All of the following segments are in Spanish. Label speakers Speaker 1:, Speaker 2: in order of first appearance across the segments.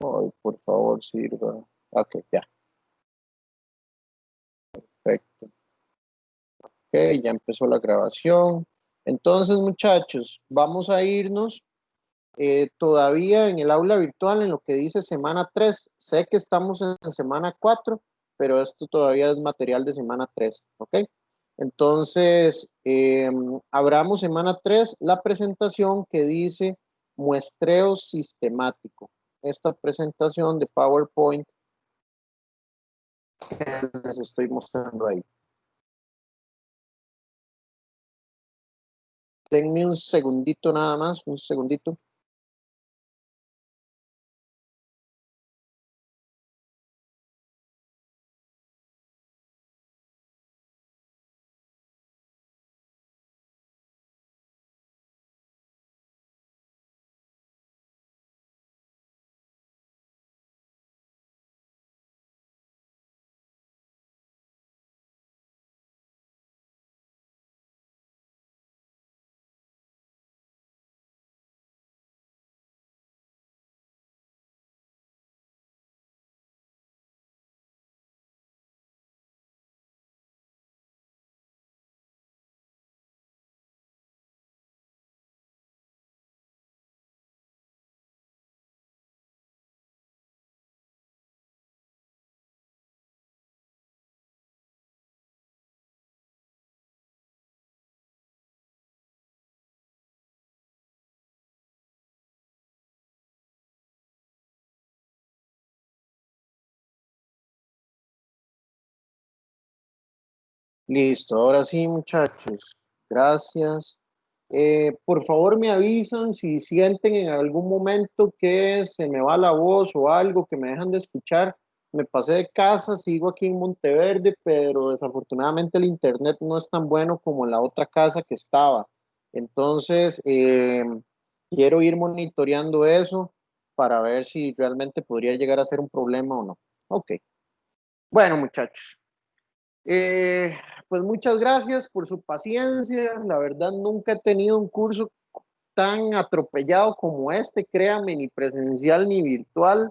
Speaker 1: Ay, por favor, sirva. Ok, ya. Perfecto. Ok, ya empezó la grabación. Entonces, muchachos, vamos a irnos todavía en el aula virtual en lo que dice semana 3. Sé que estamos en semana 4, pero esto todavía es material de semana 3, ¿ok? Entonces, abramos semana 3 la presentación que dice muestreo sistemático. Esta presentación de PowerPoint que les estoy mostrando ahí. Denme un segundito nada más, un segundito. Listo, ahora sí, muchachos. Gracias. Por favor, me avisan si sienten en algún momento que se me va la voz o algo, que me dejan de escuchar. Me pasé de casa, sigo aquí en Monteverde, pero desafortunadamente el internet no es tan bueno como en la otra casa que estaba. Entonces, quiero ir monitoreando eso para ver si realmente podría llegar a ser un problema o no. Ok. Bueno, muchachos. Eh, pues muchas gracias por su paciencia. La verdad, nunca he tenido un curso tan atropellado como este, créame, ni presencial ni virtual,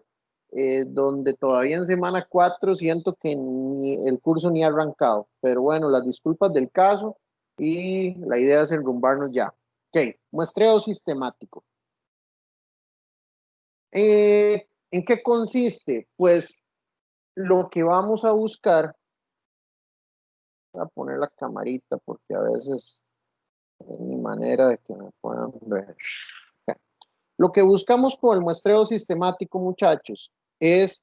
Speaker 1: donde todavía en semana 4 siento que ni el curso ni ha arrancado. Pero bueno, las disculpas del caso y la idea es enrumbarnos ya. Ok, muestreo sistemático. ¿En qué consiste? Pues lo que vamos a buscar, voy a poner la camarita porque a veces es mi manera de que me puedan ver. Lo que buscamos con el muestreo sistemático, muchachos, es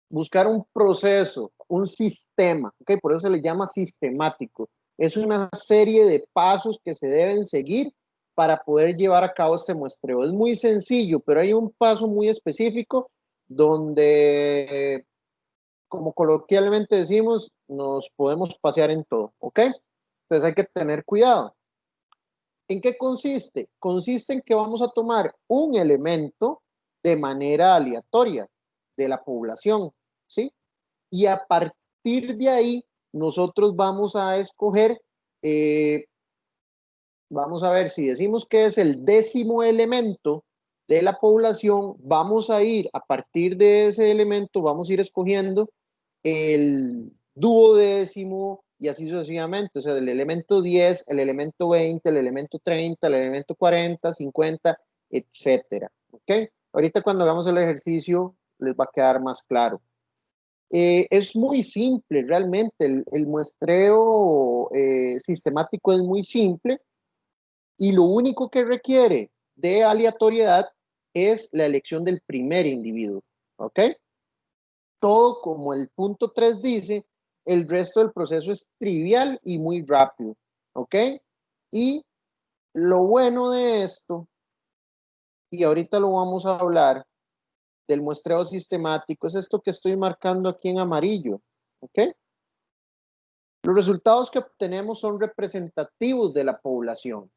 Speaker 1: buscar un proceso, un sistema, ¿ok? Por eso se le llama sistemático. Es una serie de pasos que se deben seguir para poder llevar a cabo este muestreo. Es muy sencillo, pero hay un paso muy específico donde, como coloquialmente decimos, nos podemos pasear en todo, ¿ok? Entonces hay que tener cuidado. ¿En qué consiste? Consiste en que vamos a tomar un elemento de manera aleatoria de la población, ¿sí? Y a partir de ahí, nosotros vamos a escoger, vamos a ver, si decimos que es el 10º elemento de la población, vamos a ir, a partir de ese elemento, vamos a ir escogiendo el duodécimo y así sucesivamente, o sea, el elemento 10, el elemento 20, el elemento 30, el elemento 40, 50, etcétera, ¿ok? Ahorita cuando hagamos el ejercicio les va a quedar más claro. Es muy simple, realmente, el muestreo sistemático es muy simple y lo único que requiere de aleatoriedad es la elección del primer individuo, ¿ok? Todo como el punto 3 dice, el resto del proceso es trivial y muy rápido, ¿ok? Y lo bueno de esto, y ahorita lo vamos a hablar, del muestreo sistemático, es esto que estoy marcando aquí en amarillo, ¿ok? Los resultados que obtenemos son representativos de la población.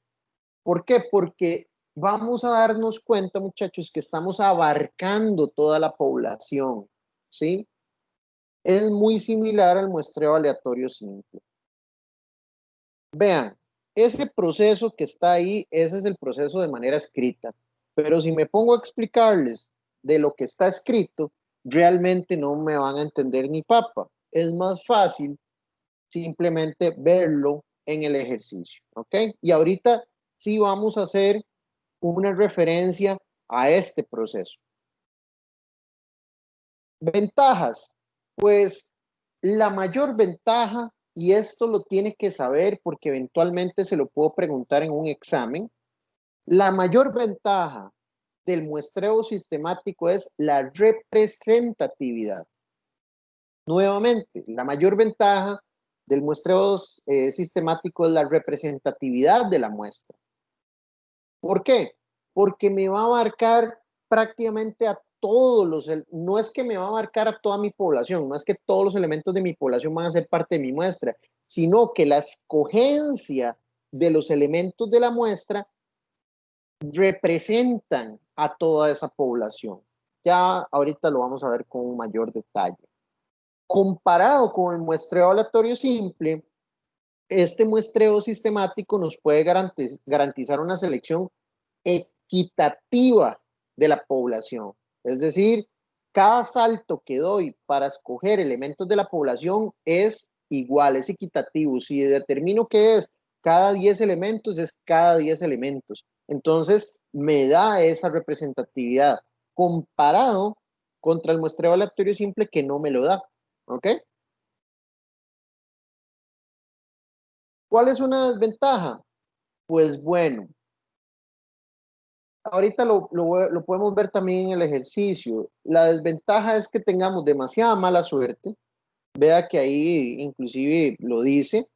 Speaker 1: ¿Por qué? Porque vamos a darnos cuenta, muchachos, que estamos abarcando toda la población, ¿sí? Es muy similar al muestreo aleatorio simple. Vean, ese proceso que está ahí, ese es el proceso de manera escrita. Pero si me pongo a explicarles de lo que está escrito, realmente no me van a entender ni papa. Es más fácil simplemente verlo en el ejercicio, ¿ok? Y ahorita sí vamos a hacer una referencia a este proceso. Ventajas, pues la mayor ventaja, y esto lo tiene que saber porque eventualmente se lo puedo preguntar en un examen, la mayor ventaja del muestreo sistemático es la representatividad. Nuevamente, la mayor ventaja del muestreo sistemático es la representatividad de la muestra. ¿Por qué? Porque me va a abarcar prácticamente a todos los, no es que me va a abarcar a toda mi población, no es que todos los elementos de mi población van a ser parte de mi muestra, sino que la escogencia de los elementos de la muestra representan a toda esa población. Ya ahorita lo vamos a ver con un mayor detalle. Comparado con el muestreo aleatorio simple, este muestreo sistemático nos puede garantizar una selección equitativa de la población. Es decir, cada salto que doy para escoger elementos de la población es igual, es equitativo. Si determino que es cada 10 elementos, es cada 10 elementos. Entonces, me da esa representatividad comparado contra el muestreo aleatorio simple que no me lo da. ¿Ok? ¿Cuál es una desventaja? Pues bueno, ahorita lo podemos ver también en el ejercicio. La desventaja es que tengamos demasiada mala suerte. Vea que ahí inclusive lo dice,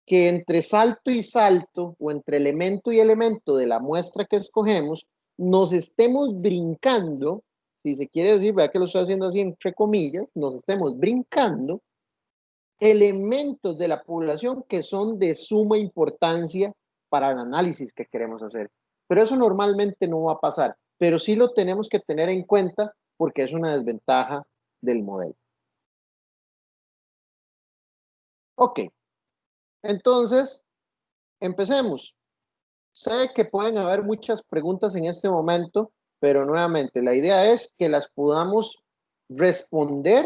Speaker 1: que entre salto y salto o entre elemento y elemento de la muestra que escogemos, nos estemos brincando, si se quiere decir, vea que lo estoy haciendo así entre comillas, nos estemos brincando elementos de la población que son de suma importancia para el análisis que queremos hacer. Pero eso normalmente no va a pasar, pero sí lo tenemos que tener en cuenta porque es una desventaja del modelo. Ok, entonces empecemos. Sé que pueden haber muchas preguntas en este momento, pero nuevamente la idea es que las podamos responder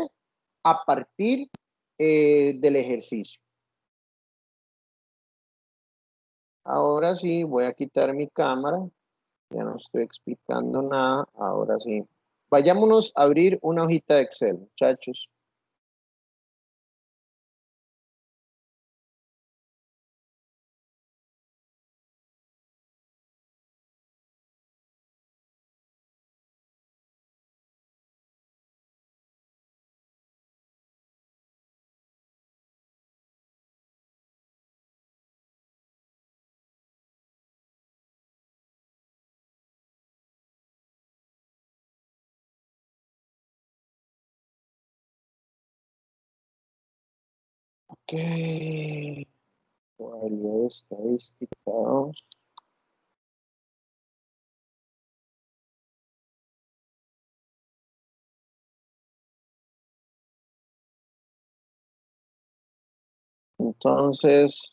Speaker 1: a partir del ejercicio. Ahora sí, voy a quitar mi cámara. Ya no estoy explicando nada. Ahora sí. Vayámonos a abrir una hojita de Excel, muchachos. Ok. Probabilidad estadística 2. Entonces,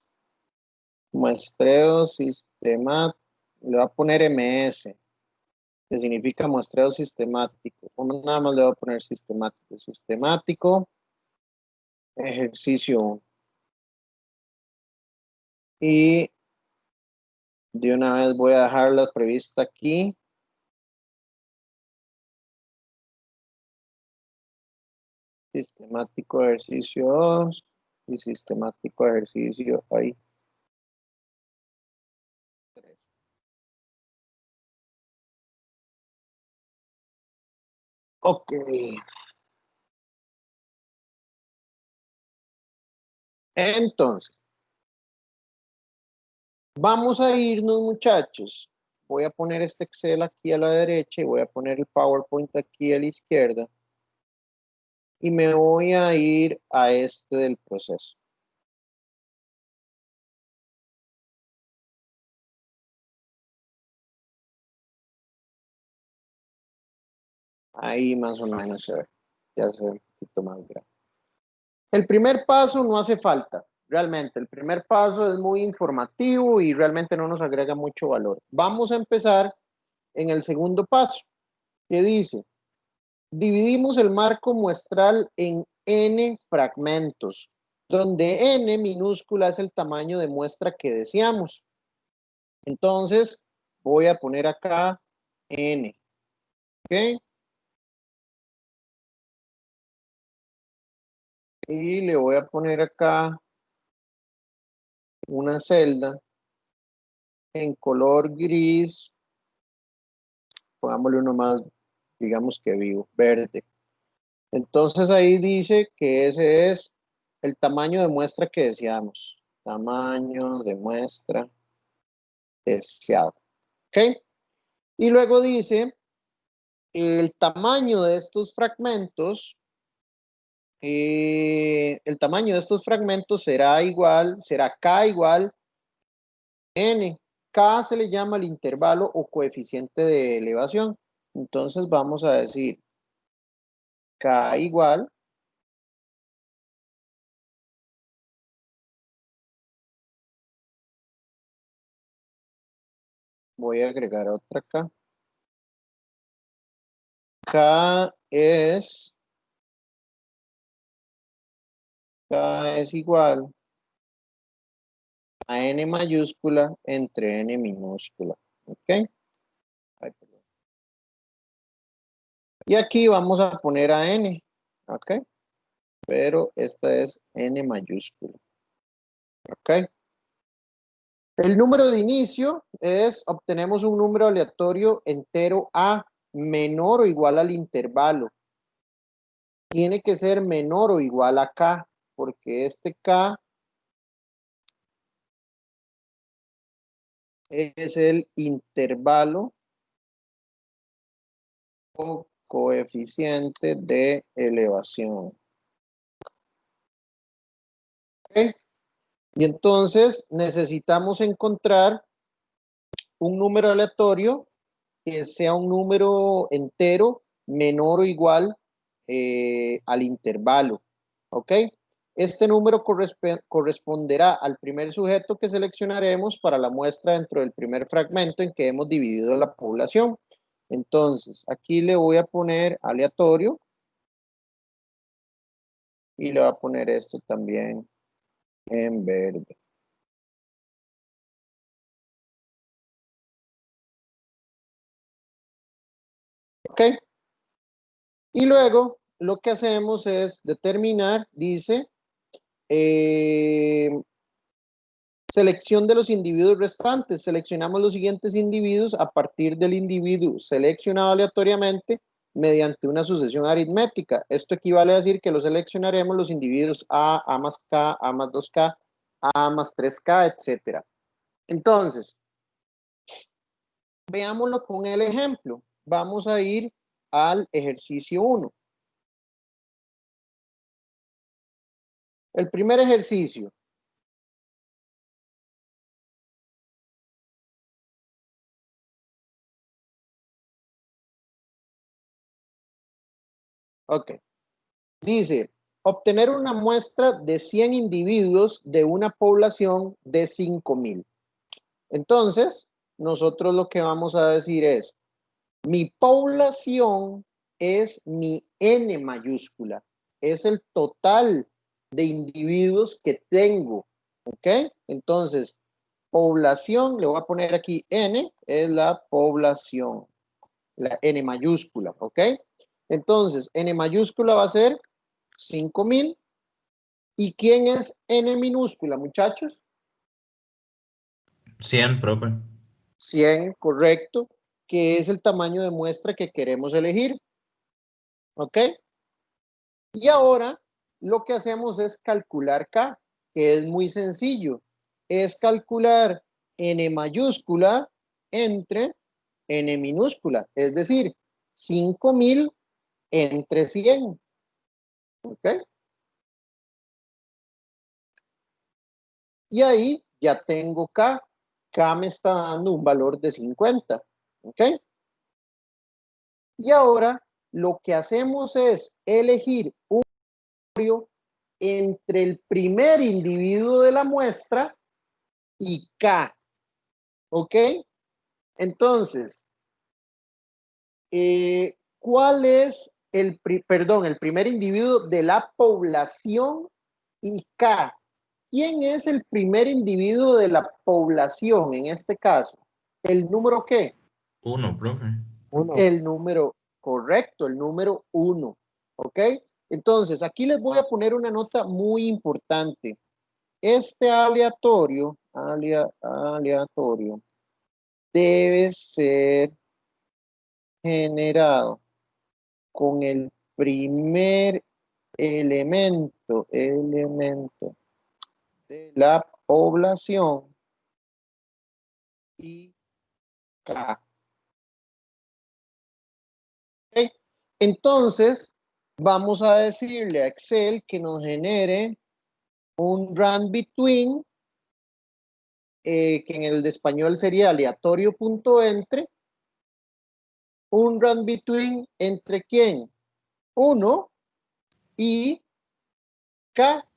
Speaker 1: muestreo sistema, le voy a poner MS, que significa muestreo sistemático. Nada más le voy a poner sistemático. Sistemático, ejercicio 1. Y de una vez voy a dejar la prevista aquí. Sistemático ejercicio 2 y sistemático ejercicio ahí. 3. Ok. Entonces, vamos a irnos, muchachos. Voy a poner este Excel aquí a la derecha y voy a poner el PowerPoint aquí a la izquierda. Y me voy a ir a este del proceso. Ahí más o menos se ve. Ya se ve un poquito más grande. El primer paso no hace falta, realmente. El primer paso es muy informativo y realmente no nos agrega mucho valor. Vamos a empezar en el segundo paso, que dice, dividimos el marco muestral en n fragmentos, donde n minúscula es el tamaño de muestra que deseamos. Entonces, voy a poner acá n, ¿ok? Y le voy a poner acá una celda en color gris, pongámosle uno más, digamos que vivo, verde. Entonces ahí dice que ese es el tamaño de muestra que deseamos. Tamaño de muestra deseado. ¿Ok? Y luego dice el tamaño de estos fragmentos. El tamaño de estos fragmentos será K igual N. K se le llama el intervalo o coeficiente de elevación. Entonces vamos a decir K igual. Voy a agregar otra K. K es igual a N mayúscula entre N minúscula. ¿Ok? Ay, perdón. Y aquí vamos a poner a N. ¿Ok? Pero esta es N mayúscula. ¿Ok? El número de inicio es, obtenemos un número aleatorio entero A menor o igual al intervalo. Tiene que ser menor o igual a K, porque este K es el intervalo o coeficiente de elevación. ¿Ok? Y entonces necesitamos encontrar un número aleatorio que sea un número entero menor o igual al intervalo. ¿Ok? Este número corresponderá al primer sujeto que seleccionaremos para la muestra dentro del primer fragmento en que hemos dividido la población. Entonces, aquí le voy a poner aleatorio y le voy a poner esto también en verde. ¿Ok? Y luego lo que hacemos es determinar, dice, selección de los individuos restantes. Seleccionamos los siguientes individuos a partir del individuo seleccionado aleatoriamente mediante una sucesión aritmética. Esto equivale a decir que lo seleccionaremos los individuos A más K, A más 2K, A más 3K, etc. Entonces, veámoslo con el ejemplo. Vamos a ir al ejercicio 1. El primer ejercicio. Ok. Dice, obtener una muestra de 100 individuos de una población de 5,000. Entonces, nosotros lo que vamos a decir es, mi población es mi N mayúscula, es el total de individuos que tengo, ¿ok? Entonces, población, le voy a poner aquí N, es la población, la N mayúscula, ¿ok? Entonces, N mayúscula va a ser 5,000. ¿Y quién es N minúscula, muchachos?
Speaker 2: 100, profe.
Speaker 1: 100, correcto, que es el tamaño de muestra que queremos elegir. ¿Ok? Y ahora lo que hacemos es calcular K, que es muy sencillo. Es calcular N mayúscula entre N minúscula, es decir, 5,000 entre 100. ¿Ok? Y ahí ya tengo K. K me está dando un valor de 50. ¿Ok? Y ahora lo que hacemos es elegir un aleatorio entre el primer individuo de la muestra y K. ¿Ok? Entonces, ¿cuál es perdón, el primer individuo de la población y K. ¿Quién es el primer individuo de la población en este caso? ¿El número qué?
Speaker 2: 1, profe.
Speaker 1: El número correcto, el número 1. ¿Ok? Entonces, aquí les voy a poner una nota muy importante. Este aleatorio debe ser generado con el primer elemento de la población y K. ¿Okay? Entonces, vamos a decirle a Excel que nos genere un run between, que en el de español sería aleatorio.entre, un run between entre quién? 1 y K,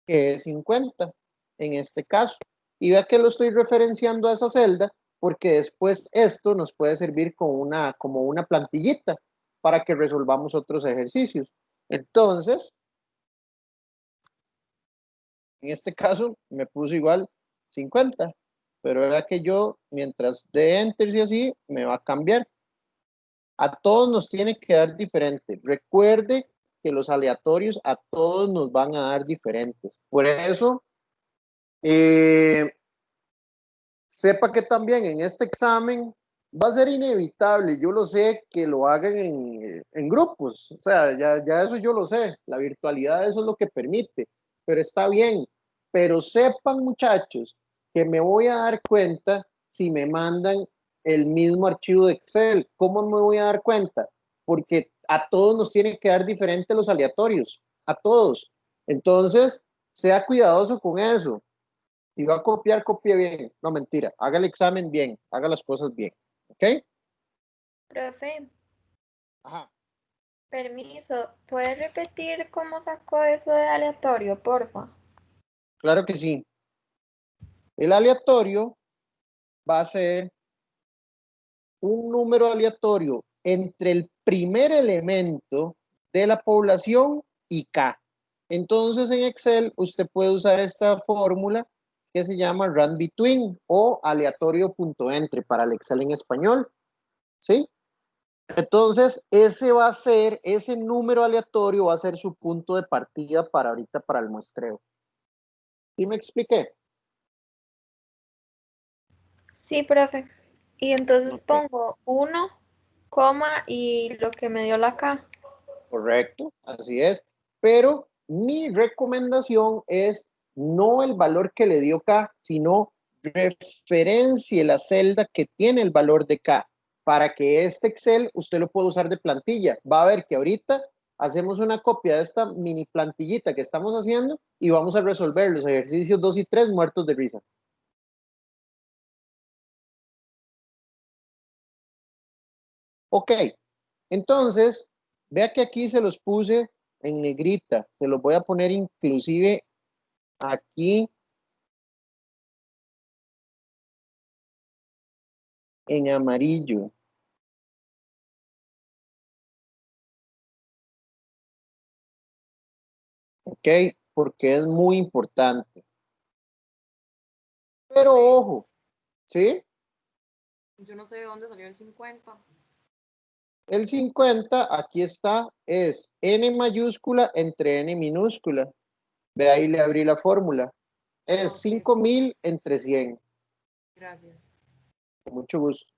Speaker 1: que es 50 en este caso. Y vea que lo estoy referenciando a esa celda porque después esto nos puede servir como una plantillita para que resolvamos otros ejercicios. Entonces, en este caso me puso igual 50, pero vea que yo mientras de enter y así me va a cambiar. A todos nos tiene que dar diferente. Recuerde que los aleatorios a todos nos van a dar diferentes. Por eso, sepa que también en este examen va a ser inevitable, yo lo sé, que lo hagan en grupos. O sea, ya eso yo lo sé. La virtualidad eso es lo que permite, pero está bien. Pero sepan, muchachos, que me voy a dar cuenta si me mandan el mismo archivo de Excel. ¿Cómo me voy a dar cuenta? Porque a todos nos tienen que dar diferentes los aleatorios, a todos. Entonces, sea cuidadoso con eso. Si va a copiar, copie bien. No, mentira. Haga el examen bien. Haga las cosas bien. ¿Ok?
Speaker 3: Profe,
Speaker 1: Ajá.
Speaker 3: permiso, ¿puedes repetir cómo sacó eso de aleatorio, porfa?
Speaker 1: Claro que sí. El aleatorio va a ser un número aleatorio entre el primer elemento de la población y K. Entonces en Excel usted puede usar esta fórmula que se llama run between o aleatorio.entre para el Excel en español. ¿Sí? Entonces, ese número aleatorio va a ser su punto de partida para ahorita, para el muestreo. ¿Sí me expliqué?
Speaker 3: Sí, profe. Y entonces
Speaker 1: Ok,
Speaker 3: pongo 1, coma y lo que me dio la K.
Speaker 1: correcto, así es. Pero mi recomendación es no el valor que le dio K, sino referencie la celda que tiene el valor de K para que este Excel usted lo pueda usar de plantilla. Va a ver que ahorita hacemos una copia de esta mini plantillita que estamos haciendo y vamos a resolver los ejercicios 2 y 3 muertos de risa. Ok, entonces, vea que aquí se los puse en negrita, se los voy a poner inclusive aquí en amarillo, ok, porque es muy importante. Pero ojo, ¿sí?
Speaker 4: Yo no sé de dónde salió el 50.
Speaker 1: El 50, aquí está, es N mayúscula entre N minúscula. Ve ahí le abrí la fórmula. Es
Speaker 4: Ok,
Speaker 1: 5000 entre 100.
Speaker 4: gracias.
Speaker 1: Con mucho gusto.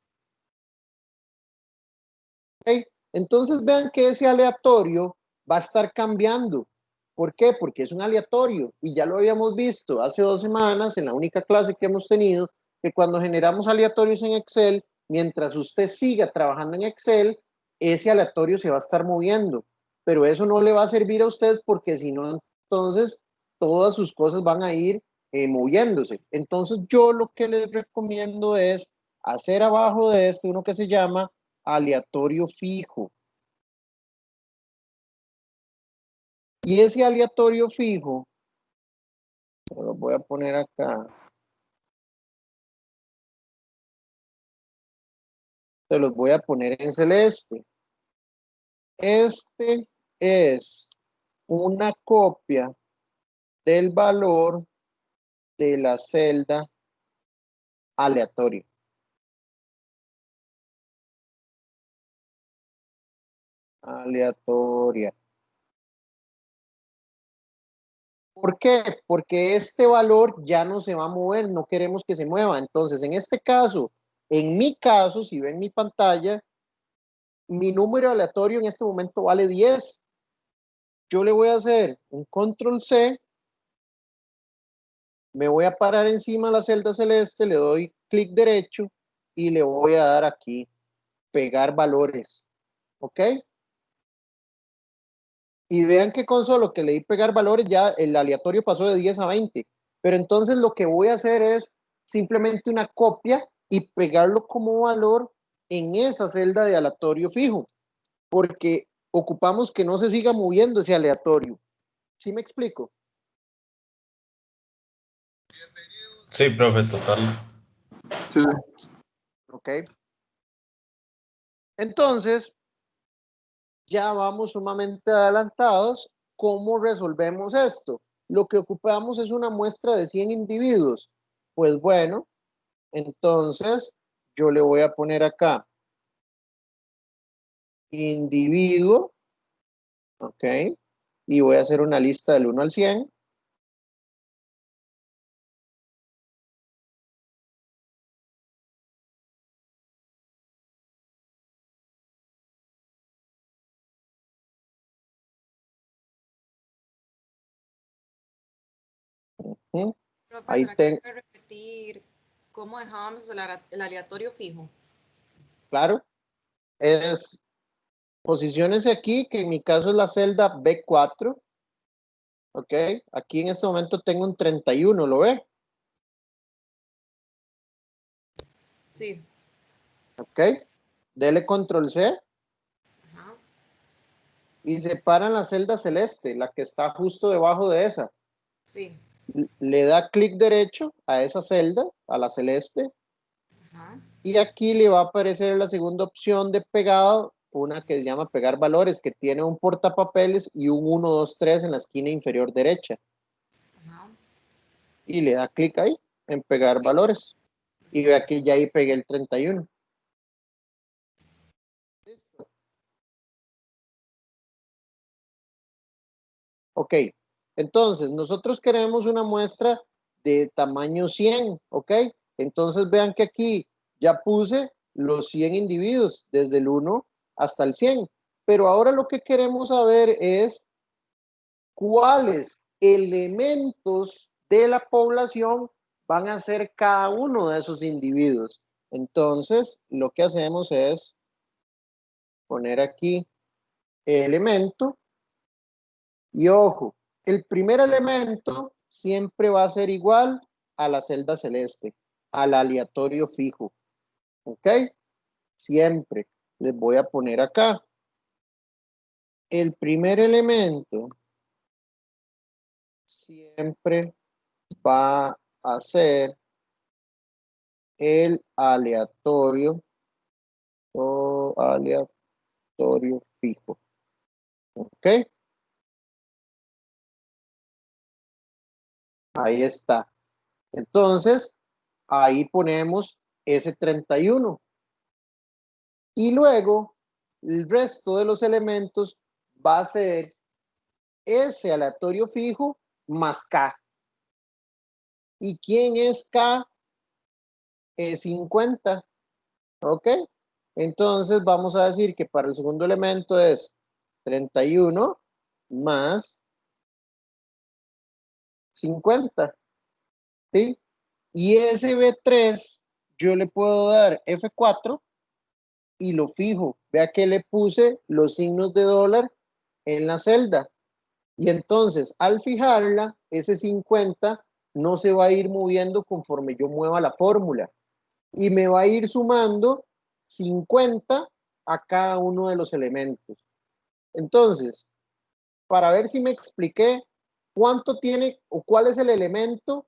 Speaker 1: ¿Ok? Entonces vean que ese aleatorio va a estar cambiando. ¿Por qué? Porque es un aleatorio y ya lo habíamos visto hace 2 semanas en la única clase que hemos tenido, que cuando generamos aleatorios en Excel, mientras usted siga trabajando en Excel, ese aleatorio se va a estar moviendo, pero eso no le va a servir a usted porque si no, entonces todas sus cosas van a ir moviéndose. Entonces yo lo que les recomiendo es hacer abajo de este uno que se llama aleatorio fijo. Y ese aleatorio fijo, lo voy a poner acá, se los voy a poner en celeste. Este es una copia del valor de la celda aleatorio. Aleatoria. ¿Por qué? Porque este valor ya no se va a mover, no queremos que se mueva. Entonces, en este caso, en mi caso, si ven mi pantalla, mi número aleatorio en este momento vale 10. Yo le voy a hacer un control C, me voy a parar encima de la celda celeste, le doy clic derecho y le voy a dar aquí, pegar valores. ¿Ok? Y vean que con solo que le di pegar valores ya el aleatorio pasó de 10 a 20. Pero entonces lo que voy a hacer es simplemente una copia y pegarlo como valor en esa celda de aleatorio fijo, porque ocupamos que no se siga moviendo ese aleatorio. ¿Sí me explico?
Speaker 2: Sí, profe, total.
Speaker 5: Sí.
Speaker 1: ¿Ok? Entonces, ya vamos sumamente adelantados. ¿Cómo resolvemos esto? Lo que ocupamos es una muestra de 100 individuos. Pues bueno, entonces yo le voy a poner acá individuo, ¿ok? Y voy a hacer una lista del 1 al 100. ¿Mm?
Speaker 4: Profe,
Speaker 1: Ahí
Speaker 4: ¿será que
Speaker 1: tengo,
Speaker 4: puede repetir cómo dejábamos el aleatorio fijo?
Speaker 1: claro, es posiciones aquí, que en mi caso es la celda B4, ¿ok? Aquí en este momento tengo un 31, ¿lo ve?
Speaker 4: Sí.
Speaker 1: ¿Ok? Dele control C
Speaker 4: Ajá.
Speaker 1: y separan la celda celeste, la que está justo debajo de esa.
Speaker 4: Sí.
Speaker 1: Le da clic derecho a esa celda, a la celeste,
Speaker 4: Ajá.
Speaker 1: y aquí le va a aparecer la segunda opción de pegado, una que se llama pegar valores, que tiene un portapapeles y un 1, 2, 3 en la esquina inferior derecha.
Speaker 4: Ajá.
Speaker 1: Y le da clic ahí en pegar valores. Y ve aquí ya ahí pegué el 31. Listo. Ok, entonces nosotros queremos una muestra de tamaño 100, ¿ok? Entonces vean que aquí ya puse los 100 individuos, desde el 1 hasta el 100. Pero ahora lo que queremos saber es cuáles elementos de la población van a ser cada uno de esos individuos. Entonces, lo que hacemos es poner aquí elemento y ojo, el primer elemento siempre va a ser igual a la celda celeste, al aleatorio fijo. ¿Ok? Siempre les voy a poner acá. El primer elemento siempre va a ser el aleatorio o aleatorio fijo. ¿Ok? Ahí está. Entonces, ahí ponemos ese 31. Y luego, el resto de los elementos va a ser ese aleatorio fijo más K. ¿Y quién es K? Es 50. ¿Ok? Entonces, vamos a decir que para el segundo elemento es 31 más 50. ¿Sí? Y ese B3 yo le puedo dar F4 y lo fijo. Vea que le puse los signos de dólar en la celda. Y entonces, al fijarla, ese 50 no se va a ir moviendo conforme yo mueva la fórmula. Y me va a ir sumando 50 a cada uno de los elementos. Entonces, para ver si me expliqué, ¿cuánto tiene o cuál es el elemento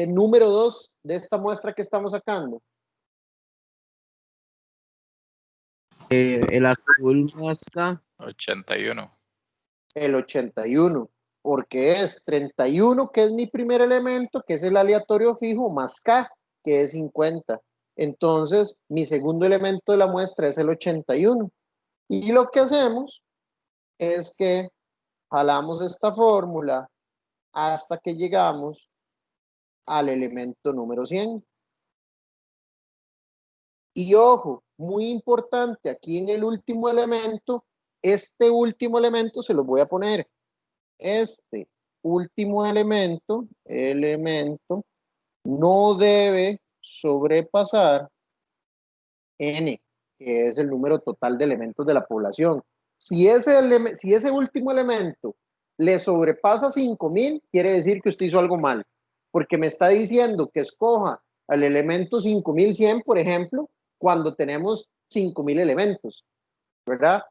Speaker 1: número 2 de esta muestra que estamos sacando?
Speaker 5: El azul más K.
Speaker 2: 81.
Speaker 1: El 81, porque es 31, que es mi primer elemento, que es el aleatorio fijo, más K, que es 50. Entonces, mi segundo elemento de la muestra es el 81. Y lo que hacemos es que jalamos esta fórmula hasta que llegamos al elemento número 100. Y ojo, muy importante, aquí en el último elemento, este último elemento se lo voy a poner. Este último elemento no debe sobrepasar n, que es el número total de elementos de la población. Si ese último elemento le sobrepasa 5000, quiere decir que usted hizo algo mal, porque me está diciendo que escoja al elemento 5100, por ejemplo, cuando tenemos 5000 elementos, ¿verdad?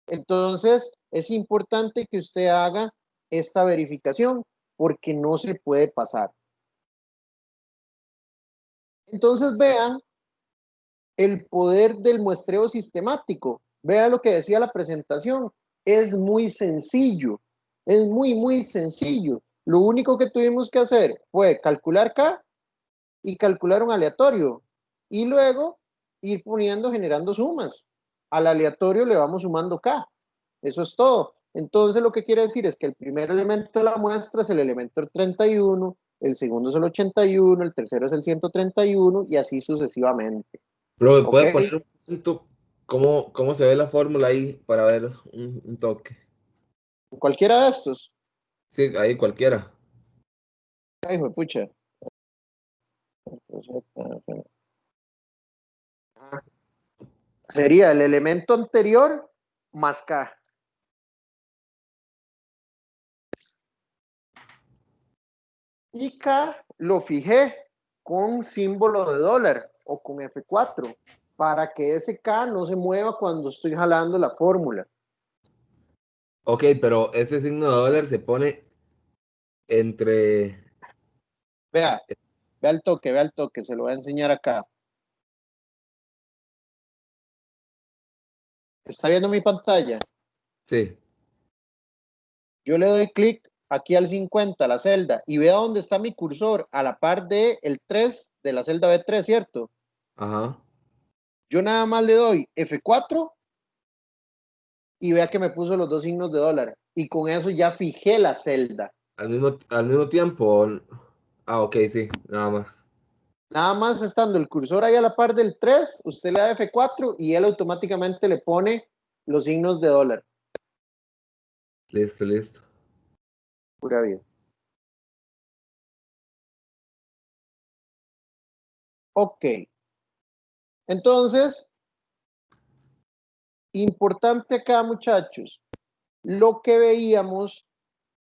Speaker 1: Entonces, es importante que usted haga esta verificación, porque no se puede pasar. Entonces, vean el poder del muestreo sistemático. Vean lo que decía la presentación. Es muy sencillo. Es muy, muy sencillo. Lo único que tuvimos que hacer fue calcular K y calcular un aleatorio. Y luego ir poniendo, generando sumas. Al aleatorio le vamos sumando K. Eso es todo. Entonces, lo que quiere decir es que el primer elemento de la muestra es el elemento 31, el segundo es el 81, el tercero es el 131 y así sucesivamente.
Speaker 5: Pero me
Speaker 1: ¿Ok?
Speaker 5: puede poner un punto cómo se ve la fórmula ahí para ver un toque.
Speaker 1: Cualquiera de estos.
Speaker 5: Sí, ahí cualquiera.
Speaker 1: Ay, hijo de pucha. Sería el elemento anterior más K. Y K lo fijé con símbolo de dólar o con F4 para que ese K no se mueva cuando estoy jalando la fórmula.
Speaker 5: Ok, pero ese signo de dólar se pone entre...
Speaker 1: Vea, vea el toque, se lo voy a enseñar acá. ¿Está viendo mi pantalla?
Speaker 5: Sí,
Speaker 1: Yo le doy clic aquí al 50, a la celda, y vea dónde está mi cursor, a la par de el 3 de la celda B3, ¿cierto?
Speaker 5: ajá.
Speaker 1: Yo nada más le doy F4 y vea que me puso los dos signos de dólar. Y con eso ya fijé la celda.
Speaker 5: Al mismo tiempo. Ah, ok, sí, nada más.
Speaker 1: Nada más estando el cursor ahí a la par del 3, usted le da F4 y él automáticamente le pone los signos de dólar.
Speaker 5: Listo, listo.
Speaker 1: Pura vida. Ok. Entonces, importante acá, muchachos, lo que veíamos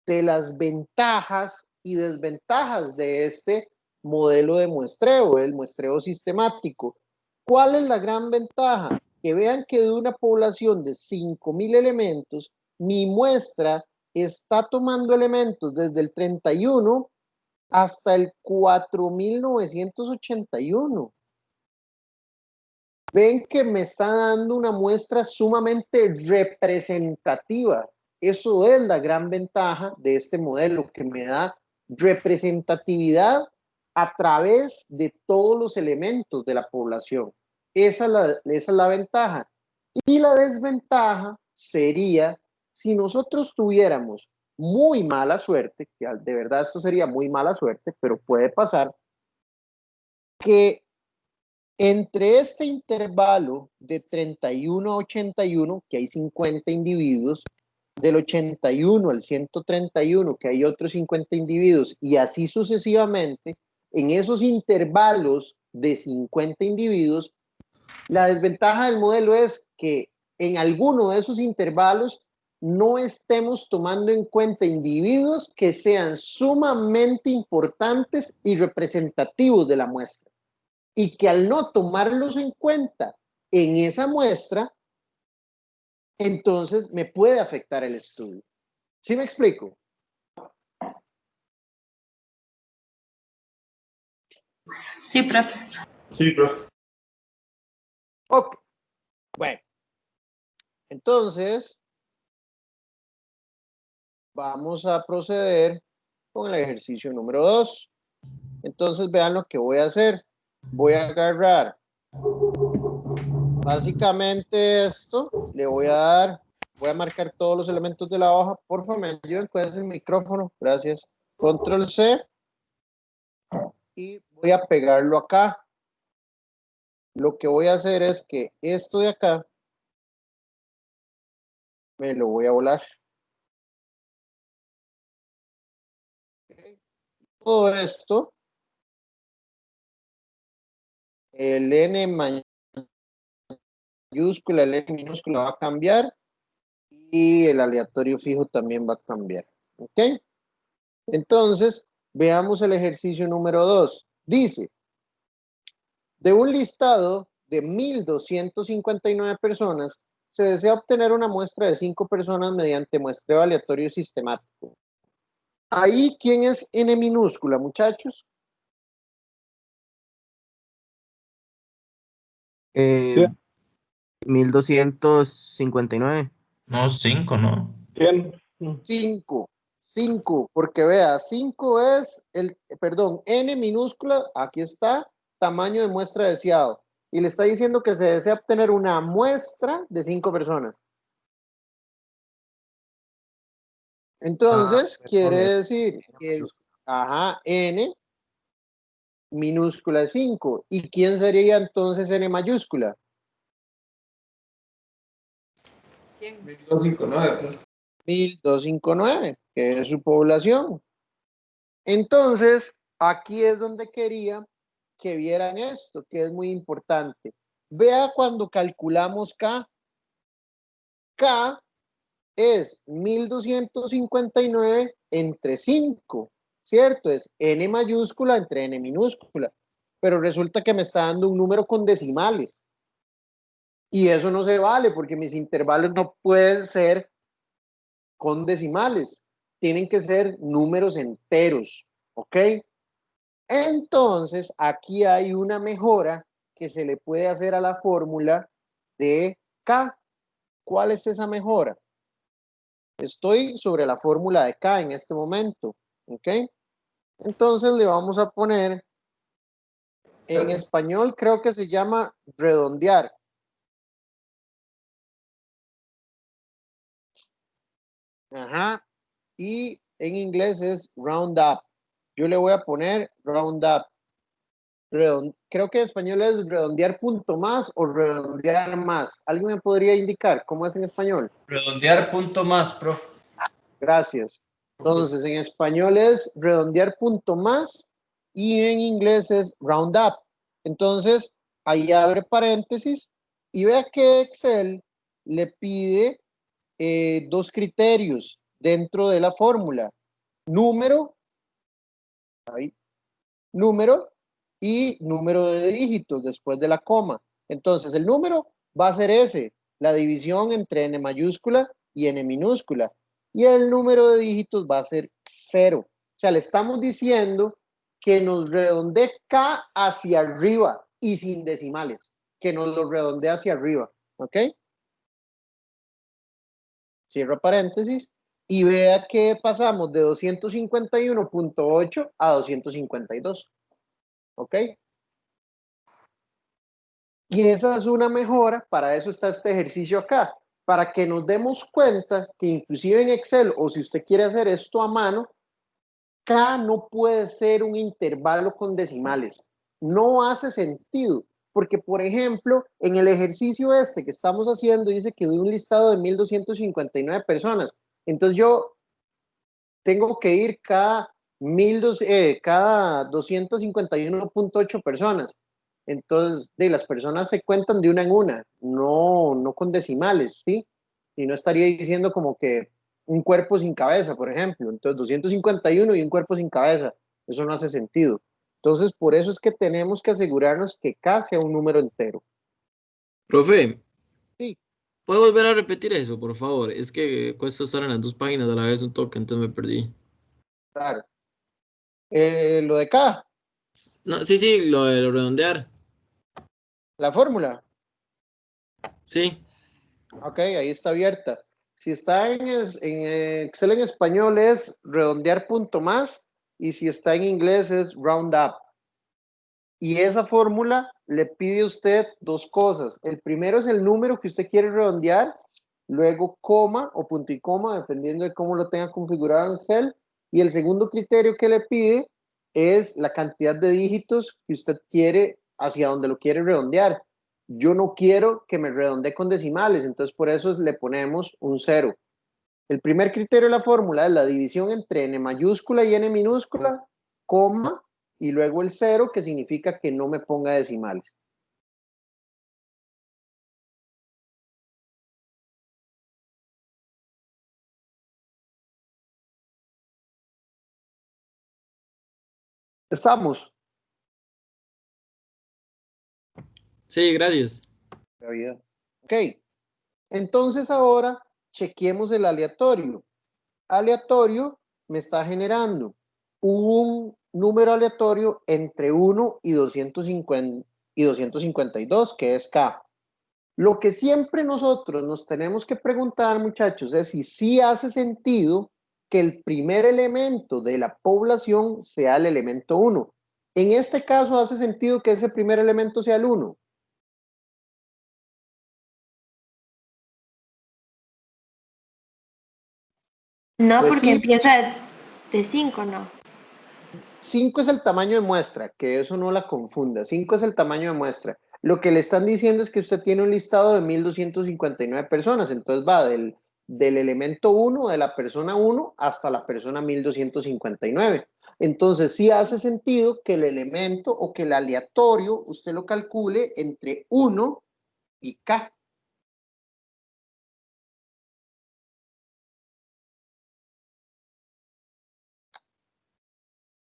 Speaker 1: de las ventajas y desventajas de este modelo de muestreo, el muestreo sistemático. ¿Cuál es la gran ventaja? Que vean que de una población de 5000 elementos, mi muestra está tomando elementos desde el 31 hasta el 4981. Ven que me está dando una muestra sumamente representativa. Eso es la gran ventaja de este modelo, que me da representatividad a través de todos los elementos de la población. Esa es la ventaja. Y la desventaja sería si nosotros tuviéramos muy mala suerte, que de verdad esto sería muy mala suerte, pero puede pasar, que entre este intervalo de 31 a 81, que hay 50 individuos, del 81 al 131, que hay otros 50 individuos, y así sucesivamente, en esos intervalos de 50 individuos, la desventaja del modelo es que en alguno de esos intervalos no estemos tomando en cuenta individuos que sean sumamente importantes y representativos de la muestra. Y que al no tomarlos en cuenta en esa muestra, entonces me puede afectar el estudio. ¿Sí me explico?
Speaker 6: Sí, profe.
Speaker 2: Sí, profe.
Speaker 1: Ok. Bueno, Entonces, vamos a proceder con el ejercicio número 2. Entonces, vean lo que voy a hacer. Voy a agarrar básicamente esto, le voy a marcar todos los elementos de la hoja. Por favor, me ayuden con ese micrófono. Gracias. Control C. Y voy a pegarlo acá. Lo que voy a hacer es que esto de acá me lo voy a volar. Todo esto, el N mayúscula, el N minúscula va a cambiar y el aleatorio fijo también va a cambiar. ¿Ok? Entonces, veamos el ejercicio número 2. Dice, de un listado de 1,259 personas, se desea obtener una muestra de 5 personas mediante muestreo aleatorio sistemático. Ahí, ¿quién es N minúscula, muchachos?
Speaker 6: Sí.
Speaker 7: 1259.
Speaker 2: No, 5, ¿no?
Speaker 6: ¿Quién?
Speaker 1: 5, porque vea, 5 es N minúscula, aquí está, tamaño de muestra deseado. Y le está diciendo que se desea obtener una muestra de 5 personas. Entonces, quiere decir que, N minúscula es 5. ¿Y quién sería entonces N mayúscula?
Speaker 4: 100.
Speaker 6: 1259.
Speaker 1: 1,259, que es su población. Entonces, aquí es donde quería que vieran esto, que es muy importante. Vea cuando calculamos K. K es 1,259 entre 5, ¿cierto? Es N mayúscula entre N minúscula. Pero resulta que me está dando un número con decimales. Y eso no se vale porque mis intervalos no pueden ser con decimales. Tienen que ser números enteros, ¿ok? Entonces, aquí hay una mejora que se le puede hacer a la fórmula de K. ¿Cuál es esa mejora? Estoy sobre la fórmula de K en este momento, ¿ok? Entonces le vamos a poner, en español creo que se llama redondear. Ajá. Y en inglés es round up. Yo le voy a poner round up. Creo que en español es redondear punto más o redondear más. ¿Alguien me podría indicar cómo es en español?
Speaker 2: Redondear punto más, profe.
Speaker 1: Gracias. Entonces, en español es redondear punto más y en inglés es round up. Entonces, ahí abre paréntesis y vea que Excel le pide 2 criterios dentro de la fórmula. Número y número de dígitos después de la coma. Entonces, el número va a ser ese, la división entre N mayúscula y N minúscula. Y el número de dígitos va a ser 0. O sea, le estamos diciendo que nos redondee K hacia arriba y sin decimales. Que nos lo redondee hacia arriba. ¿Ok? Cierro paréntesis. Y vea que pasamos de 251.8 a 252. ¿Ok? Y esa es una mejora, para eso está este ejercicio acá, para que nos demos cuenta que inclusive en Excel, o si usted quiere hacer esto a mano, K no puede ser un intervalo con decimales. No hace sentido, porque por ejemplo, en el ejercicio este que estamos haciendo, dice que de un listado de 1,259 personas. Entonces yo tengo que ir cada 251.8 personas. Entonces, las personas se cuentan de una en una, no con decimales, ¿sí? Y no estaría diciendo como que un cuerpo sin cabeza, por ejemplo. Entonces, 251 y un cuerpo sin cabeza. Eso no hace sentido. Entonces, por eso es que tenemos que asegurarnos que K sea un número entero.
Speaker 7: Profe,
Speaker 1: Sí,
Speaker 7: ¿puede volver a repetir eso, por favor? Es que cuesta estar en las 2 páginas a la vez un toque, entonces me perdí.
Speaker 1: claro. Lo de K,
Speaker 7: No, sí, lo de redondear.
Speaker 1: la fórmula.
Speaker 7: Sí.
Speaker 1: Ok, ahí está abierta. Si está en Excel en español es redondear punto más y si está en inglés es round up. Y esa fórmula le pide a usted dos cosas. El primero es el número que usted quiere redondear, luego coma o punto y coma, dependiendo de cómo lo tenga configurado en Excel. Y el segundo criterio que le pide es la cantidad de dígitos que usted quiere, hacia donde lo quiere redondear. Yo no quiero que me redondee con decimales, entonces por eso le ponemos un 0. El primer criterio de la fórmula es la división entre n mayúscula y n minúscula, coma, y luego el 0, que significa que no me ponga decimales. ¿Estamos?
Speaker 7: Sí, gracias.
Speaker 1: Ok, entonces ahora chequeemos el aleatorio. Aleatorio me está generando un número aleatorio entre 1 y 252, que es K. Lo que siempre nosotros nos tenemos que preguntar, muchachos, es si sí hace sentido que el primer elemento de la población sea el elemento 1. En este caso, ¿hace sentido que ese primer elemento sea el 1?
Speaker 3: No,
Speaker 1: Pues
Speaker 3: porque
Speaker 1: sí,
Speaker 3: empieza de 5, ¿no?
Speaker 1: 5 es el tamaño de muestra, que eso no la confunda. 5 es el tamaño de muestra. Lo que le están diciendo es que usted tiene un listado de 1259 personas, entonces va del elemento 1, de la persona 1, hasta la persona 1259. Entonces sí hace sentido que el elemento o que el aleatorio usted lo calcule entre 1 y K.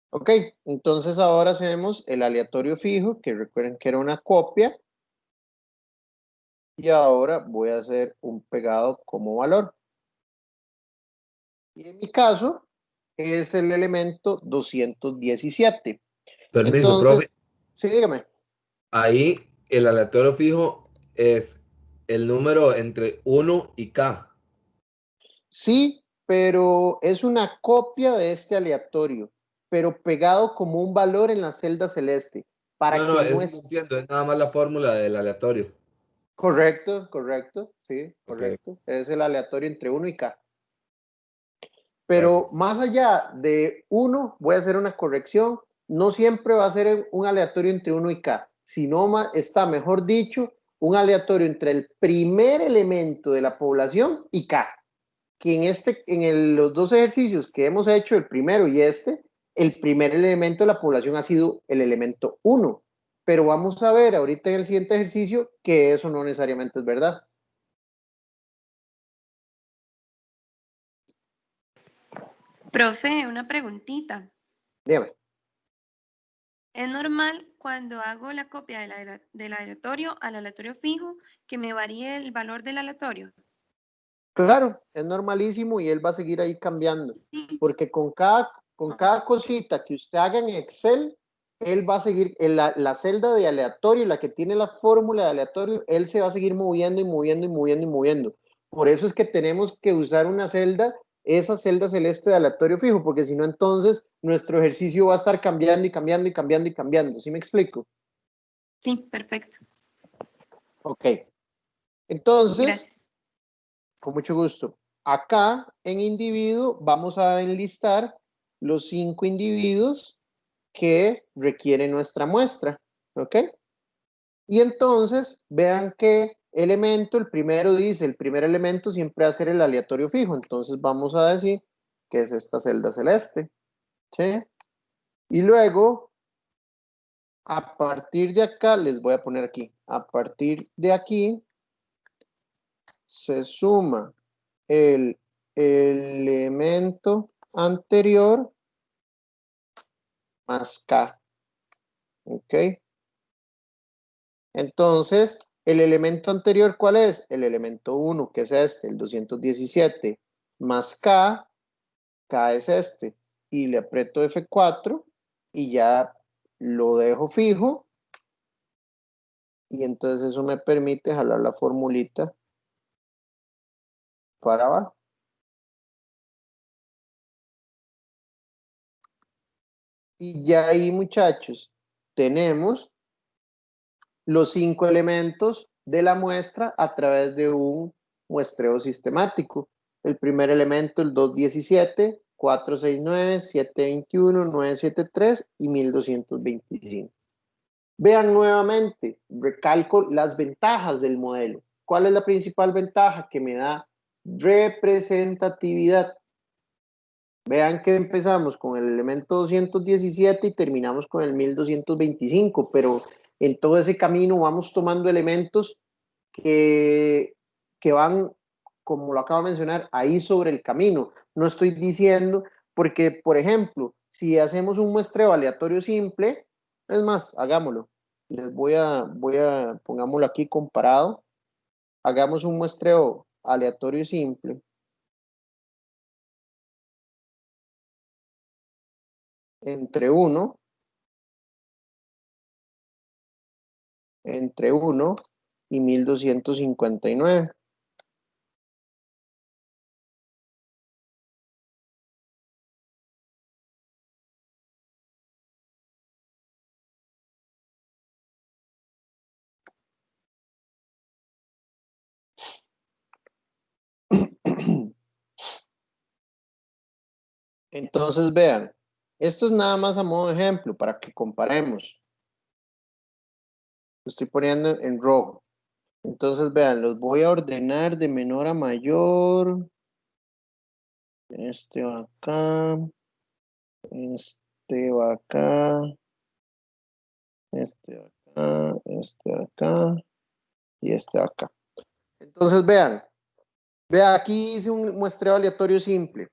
Speaker 1: Ok, entonces ahora hacemos el aleatorio fijo, que recuerden que era una copia. Y ahora voy a hacer un pegado como valor. Y en mi caso es el elemento 217.
Speaker 5: Permiso,
Speaker 1: Entonces,
Speaker 5: profe.
Speaker 1: sí, dígame.
Speaker 5: Ahí el aleatorio fijo es el número entre 1 y K.
Speaker 1: Sí, pero es una copia de este aleatorio, pero pegado como un valor en la celda celeste,
Speaker 5: No,
Speaker 1: para
Speaker 5: no,
Speaker 1: que no
Speaker 5: eso lo
Speaker 1: es
Speaker 5: entiendo, es nada más la fórmula del aleatorio.
Speaker 1: correcto, correcto, sí,
Speaker 5: Ok,
Speaker 1: correcto. Es el aleatorio entre 1 y K. Pero
Speaker 5: gracias.
Speaker 1: más allá de 1, voy a hacer una corrección. No siempre va a ser un aleatorio entre 1 y K, sino está, mejor dicho, un aleatorio entre el primer elemento de la población y K. Que los dos ejercicios que hemos hecho, el primero y el primer elemento de la población ha sido el elemento 1. Pero vamos a ver ahorita en el siguiente ejercicio que eso no necesariamente es verdad.
Speaker 8: Profe, una preguntita.
Speaker 1: Dígame.
Speaker 8: ¿Es normal cuando hago la copia del aleatorio al aleatorio fijo que me varíe el valor del aleatorio?
Speaker 1: Claro, es normalísimo y él va a seguir ahí cambiando,
Speaker 8: Sí.
Speaker 1: porque con cada cosita que usted haga en Excel, él va a seguir, en la celda de aleatorio, la que tiene la fórmula de aleatorio, él se va a seguir moviendo y moviendo y moviendo y moviendo. Por eso es que tenemos que usar una celda, esa celda celeste de aleatorio fijo, porque si no, entonces nuestro ejercicio va a estar cambiando y cambiando y cambiando y cambiando. ¿Sí me explico?
Speaker 8: Sí, perfecto.
Speaker 1: Ok. Entonces,
Speaker 8: Gracias.
Speaker 1: con mucho gusto. Acá en individuo vamos a enlistar los 5 individuos que requiere nuestra muestra. ¿Ok? Y entonces vean que elemento, el primero dice, el primer elemento siempre va a ser el aleatorio fijo. Entonces vamos a decir que es esta celda celeste. ¿Sí? Y luego, a partir de acá, les voy a poner aquí, a partir de aquí, se suma el elemento anterior más K. ¿Ok? Entonces, el elemento anterior, ¿cuál es? El elemento 1, que es este, el 217, más K, K es este. Y le aprieto F4 y ya lo dejo fijo. Y entonces eso me permite jalar la formulita para abajo. Y ya ahí, muchachos, tenemos los 5 elementos de la muestra a través de un muestreo sistemático. El primer elemento, el 217, 469, 721, 973 y 1225. Vean nuevamente, recalco las ventajas del modelo. ¿Cuál es la principal ventaja? Que me da representatividad. Vean que empezamos con el elemento 217 y terminamos con el 1225, pero en todo ese camino vamos tomando elementos que van, como lo acabo de mencionar, ahí sobre el camino. No estoy diciendo, porque, por ejemplo, si hacemos un muestreo aleatorio simple, es más, hagámoslo. Les voy a pongámoslo aquí comparado. Hagamos un muestreo aleatorio simple. Entre 1 y 1259. Entonces vean, esto es nada más a modo de ejemplo para que comparemos. Lo estoy poniendo en rojo. Entonces vean, los voy a ordenar de menor a mayor. Este va acá. Este va acá. Este va acá. Este va acá. Y este va acá. Entonces vean. Vean, aquí hice un muestreo aleatorio simple.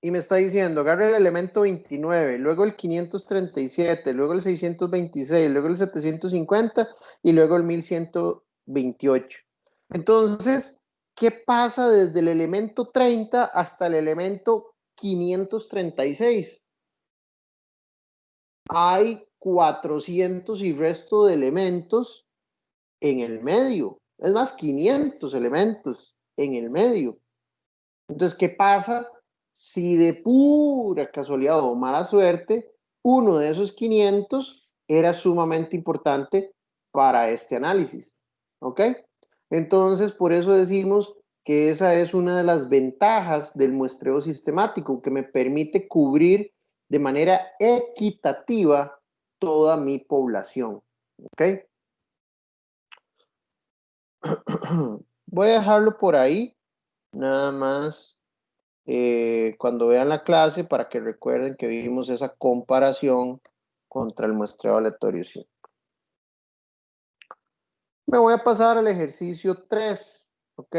Speaker 1: Y me está diciendo, agarre el elemento 29, luego el 537, luego el 626, luego el 750 y luego el 1128. Entonces, ¿qué pasa desde el elemento 30 hasta el elemento 536? Hay 400 y resto de elementos en el medio. Es más, 500 elementos en el medio. Entonces, ¿qué pasa si de pura casualidad o mala suerte, uno de esos 500 era sumamente importante para este análisis? ¿Ok? Entonces, por eso decimos que esa es una de las ventajas del muestreo sistemático, que me permite cubrir de manera equitativa toda mi población. ¿Ok? Voy a dejarlo por ahí, nada más. Cuando vean la clase, para que recuerden que vimos esa comparación contra el muestreo aleatorio simple. Me voy a pasar al ejercicio 3, ¿ok?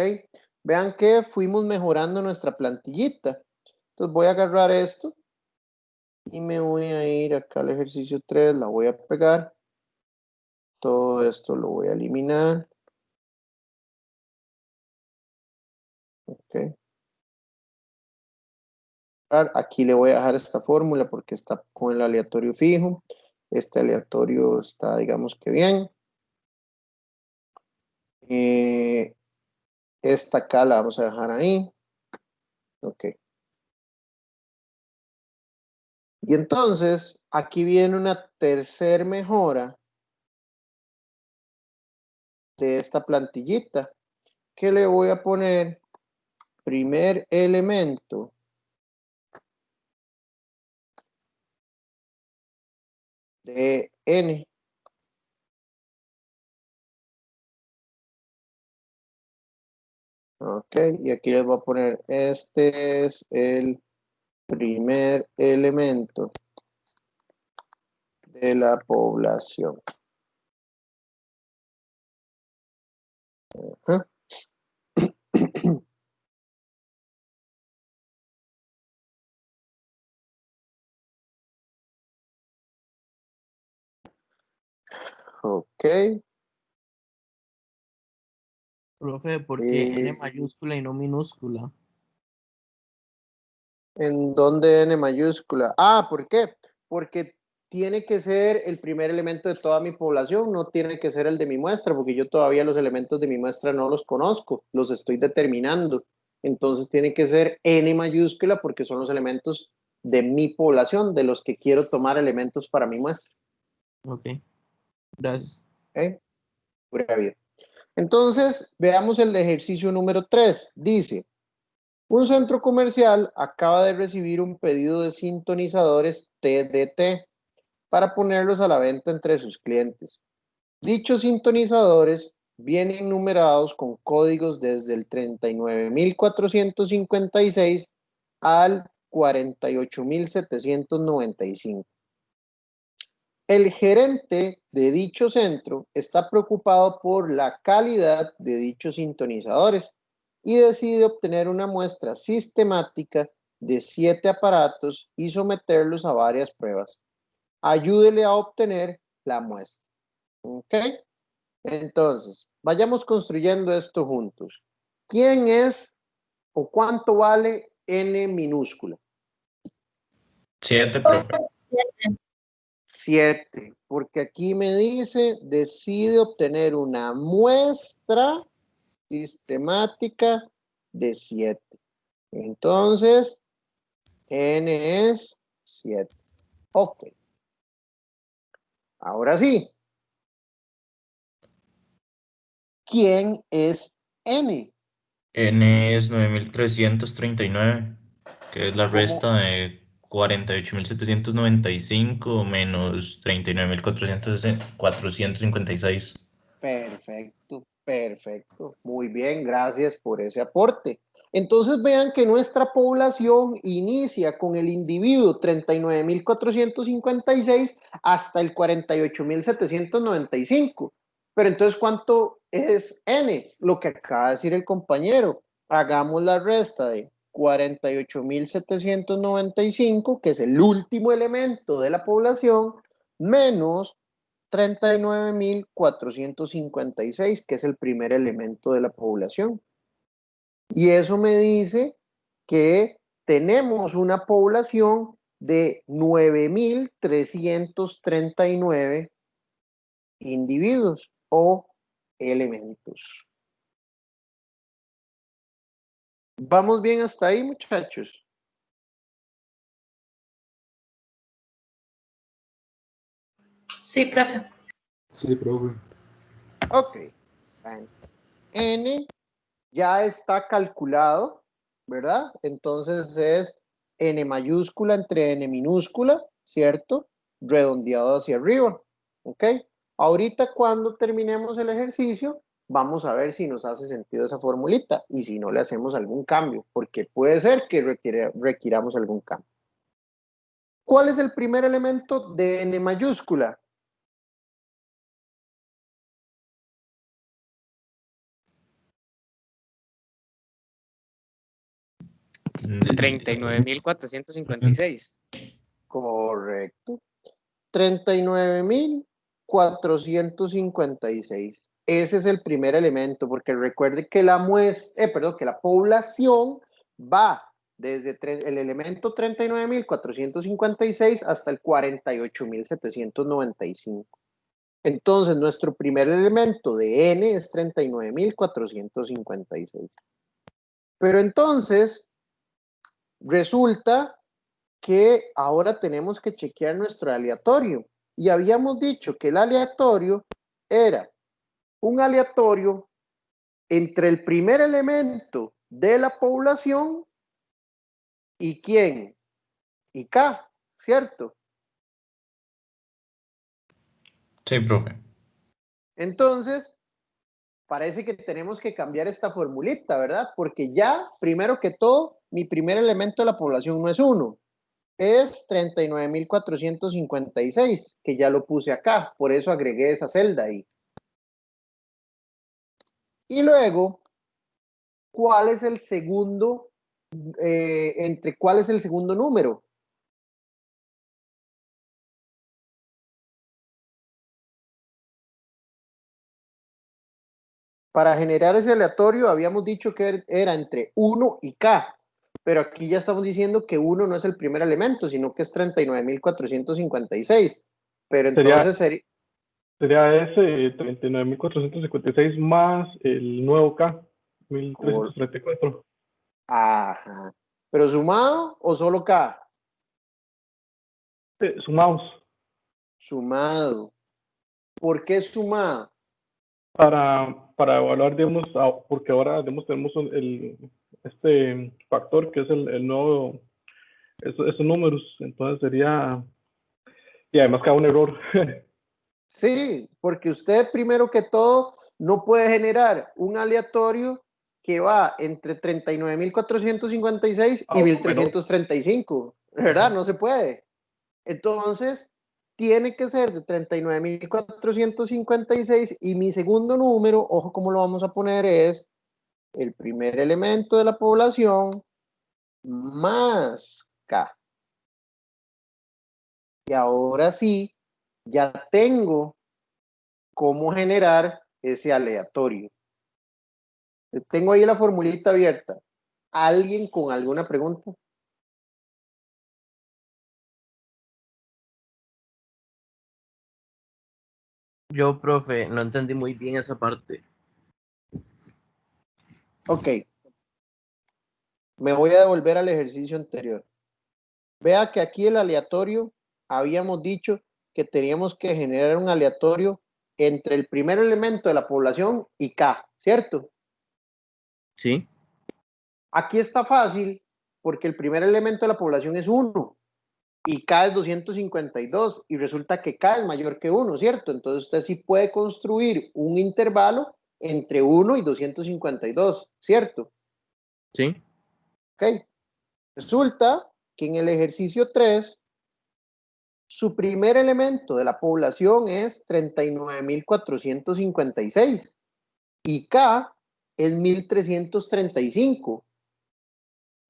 Speaker 1: Vean que fuimos mejorando nuestra plantillita. Entonces voy a agarrar esto y me voy a ir acá al ejercicio 3, la voy a pegar. Todo esto lo voy a eliminar. Ok. Aquí le voy a dejar esta fórmula porque está con el aleatorio fijo. Este aleatorio está, digamos que bien. Esta acá la vamos a dejar ahí. Ok. Y entonces, aquí viene una tercer mejora de esta plantillita. Que le voy a poner primer elemento de n. Ok, y aquí les voy a poner, este es el primer elemento de la población. Ajá. Ok.
Speaker 9: Profe, ¿por qué N mayúscula y no minúscula?
Speaker 1: ¿En dónde n mayúscula? Ah, ¿por qué? Porque tiene que ser el primer elemento de toda mi población, no tiene que ser el de mi muestra, porque yo todavía los elementos de mi muestra no los conozco, los estoy determinando. Entonces tiene que ser N mayúscula porque son los elementos de mi población, de los que quiero tomar elementos para mi muestra.
Speaker 9: Ok. Gracias.
Speaker 1: ¿Ok? Pura vida. Entonces, veamos el ejercicio número 3. Dice, un centro comercial acaba de recibir un pedido de sintonizadores TDT para ponerlos a la venta entre sus clientes. Dichos sintonizadores vienen numerados con códigos desde el 39.456 al 48.795. El gerente de dicho centro está preocupado por la calidad de dichos sintonizadores y decide obtener una muestra sistemática de 7 aparatos y someterlos a varias pruebas. Ayúdele a obtener la muestra. ¿Ok? Entonces, vayamos construyendo esto juntos. ¿Quién es o cuánto vale N minúscula?
Speaker 2: 7, profe.
Speaker 1: 7, porque aquí me dice, decide obtener una muestra sistemática de 7. Entonces, N es 7. Ok. Ahora sí. ¿Quién es N?
Speaker 2: N es 9.339, que es la
Speaker 1: ¿Cómo?
Speaker 2: resta de 48.795 menos 39.456.
Speaker 1: Perfecto, perfecto. Muy bien, gracias por ese aporte. Entonces vean que nuestra población inicia con el individuo 39.456 hasta el 48.795. Pero entonces, ¿cuánto es N? Lo que acaba de decir el compañero. Hagamos la resta de 48.795, que es el último elemento de la población, menos 39.456, que es el primer elemento de la población. Y eso me dice que tenemos una población de 9.339 individuos o elementos. ¿Vamos bien hasta ahí, muchachos?
Speaker 10: Sí, profe.
Speaker 6: Sí, profe.
Speaker 1: Ok. Bueno. N ya está calculado, ¿verdad? Entonces es N mayúscula entre N minúscula, ¿cierto? Redondeado hacia arriba, ¿ok? Ahorita cuando terminemos el ejercicio, vamos a ver si nos hace sentido esa formulita y si no le hacemos algún cambio, porque puede ser que requiramos algún cambio. ¿Cuál es el primer elemento de N mayúscula?
Speaker 2: Mm,
Speaker 11: 39.456.
Speaker 1: Correcto. 39.456. Ese es el primer elemento, porque recuerde que la que la población va desde el elemento 39.456 hasta el 48.795. Entonces, nuestro primer elemento de N es 39.456. Pero entonces, resulta que ahora tenemos que chequear nuestro aleatorio. Y habíamos dicho que el aleatorio era un aleatorio entre el primer elemento de la población y quién, y K, ¿cierto?
Speaker 2: Sí, profe.
Speaker 1: Entonces, parece que tenemos que cambiar esta formulita, ¿verdad? Porque ya, primero que todo, mi primer elemento de la población no es 1, es 39.456, que ya lo puse acá, por eso agregué esa celda ahí. Y luego, ¿cuál es el segundo, cuál es el segundo número? Para generar ese aleatorio habíamos dicho que era entre 1 y K, pero aquí ya estamos diciendo que 1 no es el primer elemento, sino que es 39.456. Pero entonces sería
Speaker 11: ese 39.456 más el nuevo K, 1.334.
Speaker 1: Ajá. ¿Pero sumado o solo K?
Speaker 11: Sumados.
Speaker 1: Sumado. ¿Por qué sumado?
Speaker 11: Para evaluar, digamos, porque ahora digamos, tenemos este factor que es el nuevo, esos números, entonces sería, y además cada un error.
Speaker 1: Sí, porque usted primero que todo no puede generar un aleatorio que va entre 39.456 y 1.335, ¿verdad? No se puede. Entonces, tiene que ser de 39.456 y mi segundo número, ojo cómo lo vamos a poner, es el primer elemento de la población más K. Y ahora sí, ya tengo cómo generar ese aleatorio. Tengo ahí la formulita abierta. ¿Alguien con alguna pregunta?
Speaker 9: Yo, profe, no entendí muy bien esa parte.
Speaker 1: Ok. Me voy a devolver al ejercicio anterior. Vea que aquí el aleatorio, habíamos dicho que teníamos que generar un aleatorio entre el primer elemento de la población y K, ¿cierto?
Speaker 9: Sí.
Speaker 1: Aquí está fácil porque el primer elemento de la población es 1 y K es 252 y resulta que K es mayor que 1, ¿cierto? Entonces usted sí puede construir un intervalo entre 1 y 252, ¿cierto?
Speaker 9: Sí.
Speaker 1: Ok. Resulta que en el ejercicio 3, su primer elemento de la población es 39.456 y K es 1.335.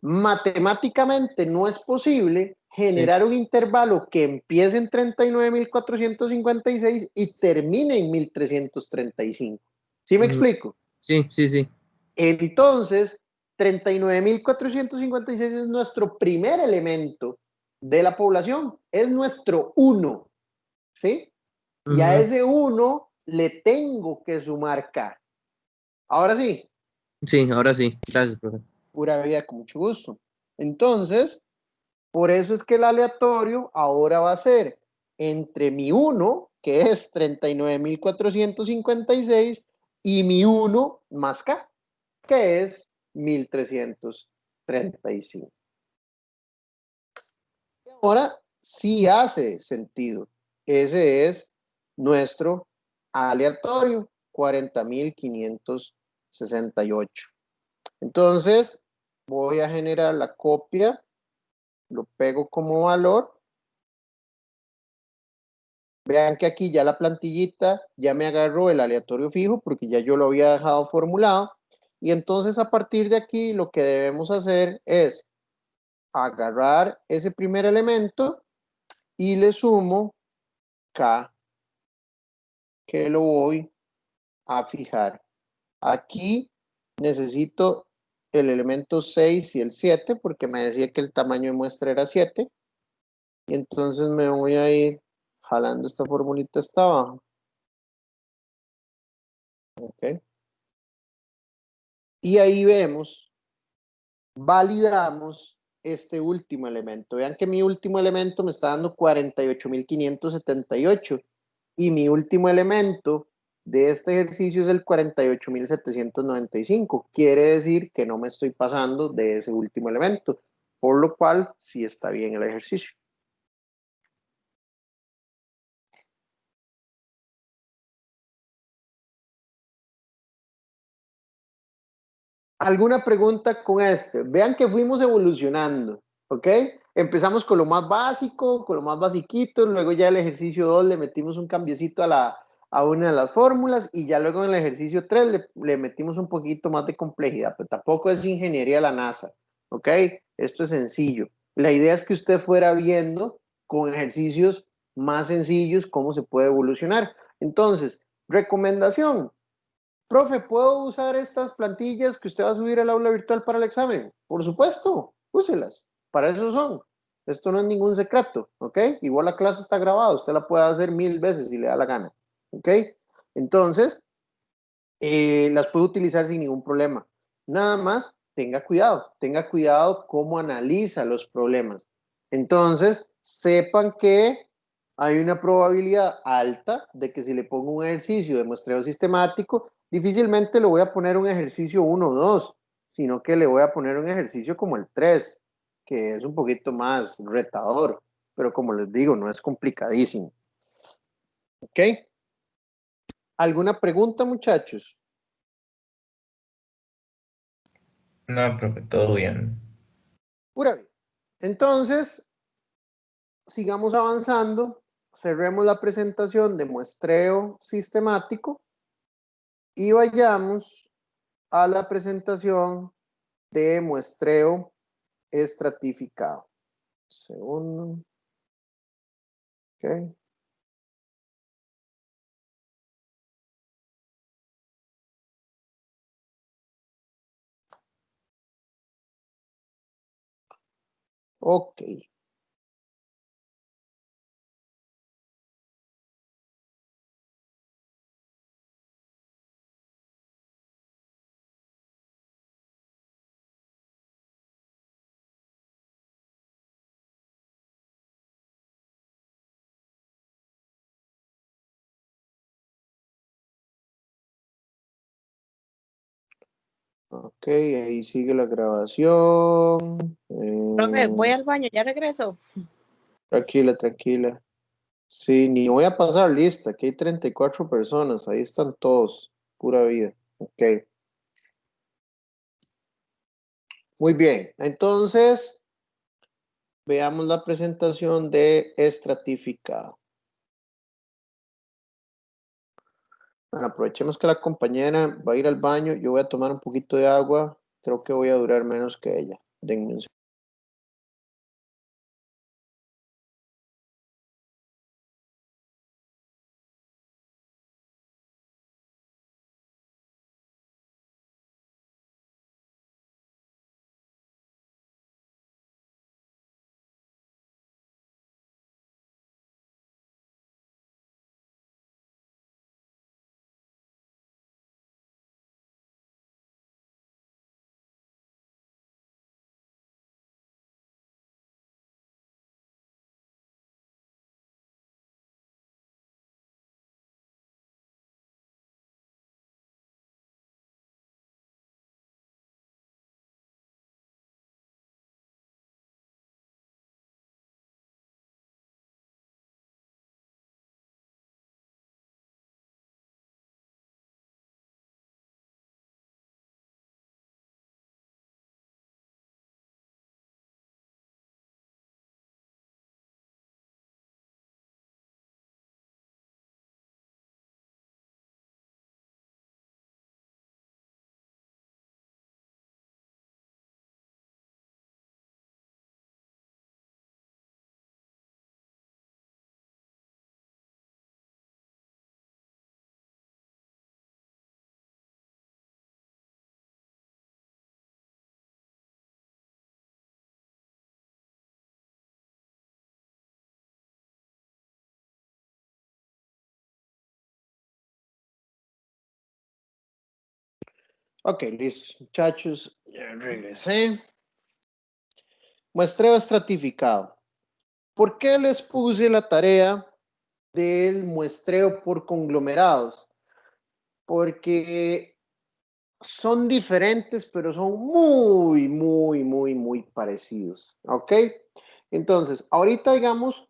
Speaker 1: Matemáticamente no es posible generar un intervalo que empiece en 39.456 y termine en 1.335. ¿Sí me explico?
Speaker 9: Sí, sí, sí.
Speaker 1: Entonces, 39.456 es nuestro primer elemento de la población, es nuestro 1, ¿sí? Y a ese 1 le tengo que sumar K. Ahora sí.
Speaker 9: Sí, ahora sí. Gracias, profe.
Speaker 1: Pura vida, con mucho gusto. Entonces, por eso es que el aleatorio ahora va a ser entre mi 1, que es 39.456, y mi 1 más K, que es 1.335. Ahora sí hace sentido. Ese es nuestro aleatorio, 40.568. Entonces, voy a generar la copia, lo pego como valor. Vean que aquí ya la plantillita ya me agarró el aleatorio fijo porque ya yo lo había dejado formulado. Y entonces a partir de aquí lo que debemos hacer es agarrar ese primer elemento y le sumo K, que lo voy a fijar. Aquí necesito el elemento 6 y el 7 porque me decía que el tamaño de muestra era 7. Y entonces me voy a ir jalando esta formulita hasta abajo. Ok. Y ahí vemos, validamos este último elemento. Vean que mi último elemento me está dando 48.578 y mi último elemento de este ejercicio es el 48.795. Quiere decir que no me estoy pasando de ese último elemento, por lo cual sí está bien el ejercicio. ¿Alguna pregunta con este? Vean que fuimos evolucionando, ¿ok? Empezamos con lo más básico, con lo más basiquito, luego ya el ejercicio 2 le metimos un cambiecito a una de las fórmulas y ya luego en el ejercicio 3 le metimos un poquito más de complejidad, pero tampoco es ingeniería de la NASA, ¿ok? Esto es sencillo. La idea es que usted fuera viendo con ejercicios más sencillos cómo se puede evolucionar. Entonces, recomendación. Profe, ¿puedo usar estas plantillas que usted va a subir al aula virtual para el examen? Por supuesto, úselas. Para eso son. Esto no es ningún secreto, ¿ok? Igual la clase está grabada, usted la puede hacer 1000 veces si le da la gana, ¿ok? Entonces, las puede utilizar sin ningún problema. Nada más, tenga cuidado cómo analiza los problemas. Entonces, sepan que hay una probabilidad alta de que si le pongo un ejercicio de muestreo sistemático, difícilmente le voy a poner un ejercicio 1 o 2, sino que le voy a poner un ejercicio como el 3, que es un poquito más retador, pero como les digo, no es complicadísimo. ¿Ok? ¿Alguna pregunta, muchachos?
Speaker 2: No, profe, todo bien.
Speaker 1: Pura vida. Entonces, sigamos avanzando, cerremos la presentación de muestreo sistemático y vayamos a la presentación de muestreo estratificado. Segundo. Ok. Ok. Ok, ahí sigue la grabación.
Speaker 10: Profe, voy al baño, ya regreso.
Speaker 1: Tranquila. Sí, ni voy a pasar lista. Aquí hay 34 personas. Ahí están todos. Pura vida. Ok. Muy bien. Entonces, veamos la presentación de estratificado. Bueno, aprovechemos que la compañera va a ir al baño. Yo voy a tomar un poquito de agua. Creo que voy a durar menos que ella. Denme un segundo. Ok, listo, muchachos. Ya regresé. Muestreo estratificado. ¿Por qué les puse la tarea del muestreo por conglomerados? Porque son diferentes, pero son muy parecidos. ¿Ok? Entonces, ahorita, digamos,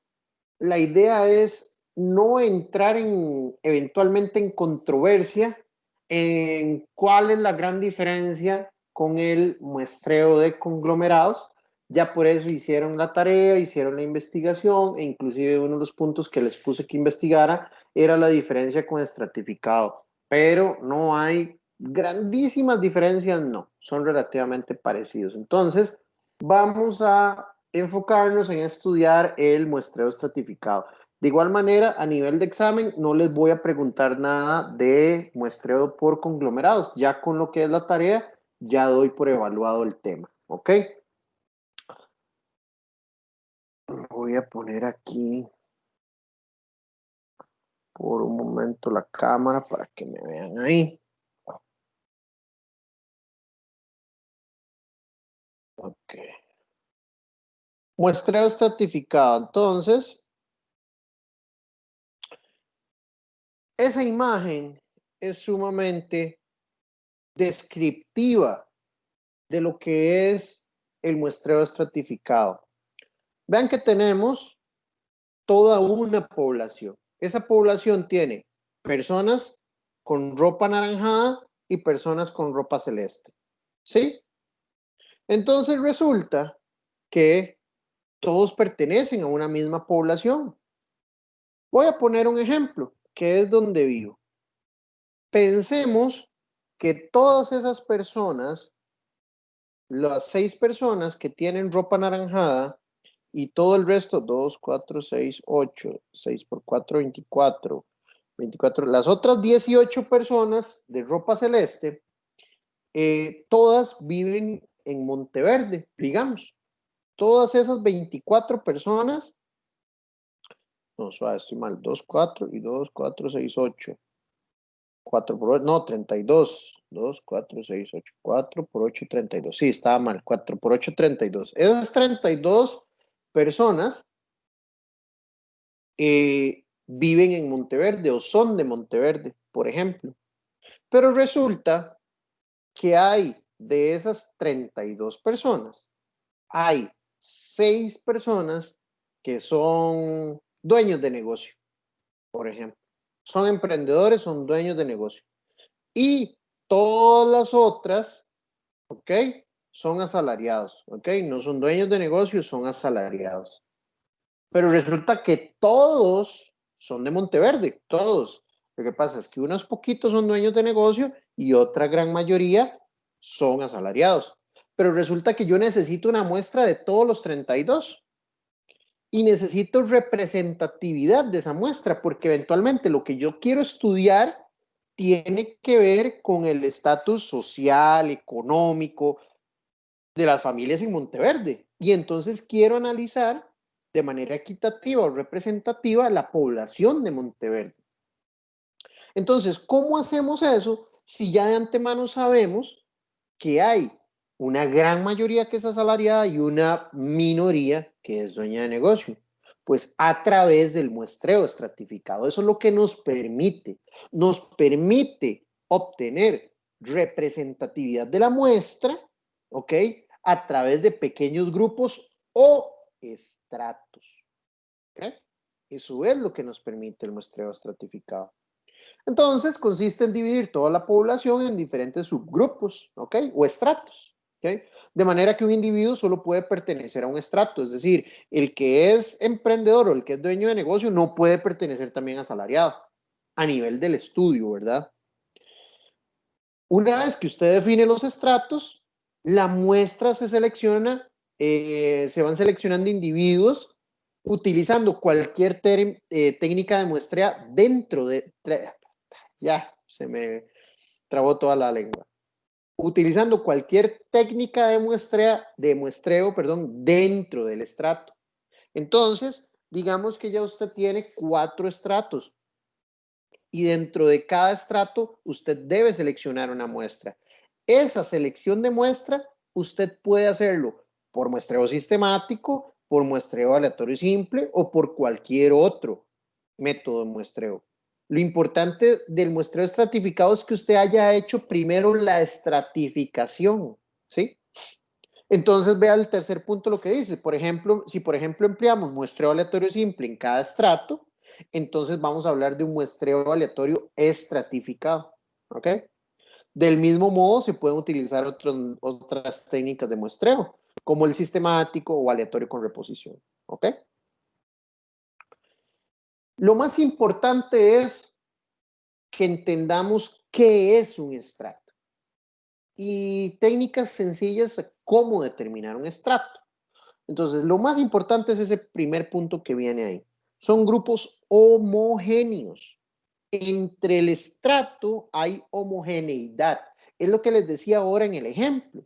Speaker 1: la idea es no entrar eventualmente en controversia en cuál es la gran diferencia con el muestreo de conglomerados. Ya por eso hicieron la tarea, hicieron la investigación e inclusive uno de los puntos que les puse que investigara era la diferencia con estratificado. Pero no hay grandísimas diferencias, no, son relativamente parecidos. Entonces, vamos a enfocarnos en estudiar el muestreo estratificado. De igual manera, a nivel de examen, no les voy a preguntar nada de muestreo por conglomerados. Ya con lo que es la tarea, ya doy por evaluado el tema. ¿Ok? Voy a poner aquí por un momento la cámara para que me vean ahí. Ok. Muestreo estratificado. Entonces, esa imagen es sumamente descriptiva de lo que es el muestreo estratificado. Vean que tenemos toda una población. Esa población tiene personas con ropa anaranjada y personas con ropa celeste. ¿Sí? Entonces resulta que todos pertenecen a una misma población. Voy a poner un ejemplo, que es donde vivo. Pensemos que todas esas personas, las 6 personas que tienen ropa anaranjada y todo el resto, 2, 4, 6, 8, 6 por 4, 24, 24, las otras 18 personas de ropa celeste, todas viven en Monteverde, digamos. Todas esas 24 personas, no, suave, estoy mal, 2, 4 y 2, 4, 6, 8. 4 por 8, no, 32. 2, 4, 6, 8. 4 por 8, 32. Sí, estaba mal. 4 por 8, 32. Esas 32 personas viven en Monteverde o son de Monteverde, por ejemplo. Pero resulta que hay de esas 32 personas, hay 6 personas que son dueños de negocio, por ejemplo. Son emprendedores, son dueños de negocio. Y todas las otras, ¿ok? Son asalariados, ¿ok? No son dueños de negocio, son asalariados. Pero resulta que todos son de Monteverde, todos. Lo que pasa es que unos poquitos son dueños de negocio y otra gran mayoría son asalariados. Pero resulta que yo necesito una muestra de todos los 32 y necesito representatividad de esa muestra, porque eventualmente lo que yo quiero estudiar tiene que ver con el estatus social, económico de las familias en Monteverde. Y entonces quiero analizar de manera equitativa o representativa la población de Monteverde. Entonces, ¿cómo hacemos eso si ya de antemano sabemos que hay una gran mayoría que es asalariada y una minoría que es dueña de negocio? Pues a través del muestreo estratificado. Eso es lo que nos permite obtener representatividad de la muestra, ¿ok? A través de pequeños grupos o estratos. ¿Ok? Eso es lo que nos permite el muestreo estratificado. Entonces, consiste en dividir toda la población en diferentes subgrupos, ¿ok? O estratos, ¿ok? De manera que un individuo solo puede pertenecer a un estrato, es decir, el que es emprendedor o el que es dueño de negocio no puede pertenecer también a asalariado, a nivel del estudio, ¿verdad? Una vez que usted define los estratos, la muestra se selecciona, se van seleccionando individuos utilizando cualquier técnica de muestreo dentro de... Ya, se me trabó toda la lengua. Utilizando cualquier técnica de muestreo, dentro del estrato. Entonces, digamos que ya usted tiene 4 estratos y dentro de cada estrato usted debe seleccionar una muestra. Esa selección de muestra usted puede hacerlo por muestreo sistemático, por muestreo aleatorio simple o por cualquier otro método de muestreo. Lo importante del muestreo estratificado es que usted haya hecho primero la estratificación, ¿sí? Entonces vea el tercer punto lo que dice. Por ejemplo, si por ejemplo empleamos muestreo aleatorio simple en cada estrato, entonces vamos a hablar de un muestreo aleatorio estratificado, ¿ok? Del mismo modo se pueden utilizar otras técnicas de muestreo, como el sistemático o aleatorio con reposición, ¿ok? Lo más importante es que entendamos qué es un estrato y técnicas sencillas de cómo determinar un estrato. Entonces, lo más importante es ese primer punto que viene ahí. Son grupos homogéneos. Entre el estrato hay homogeneidad. Es lo que les decía ahora en el ejemplo.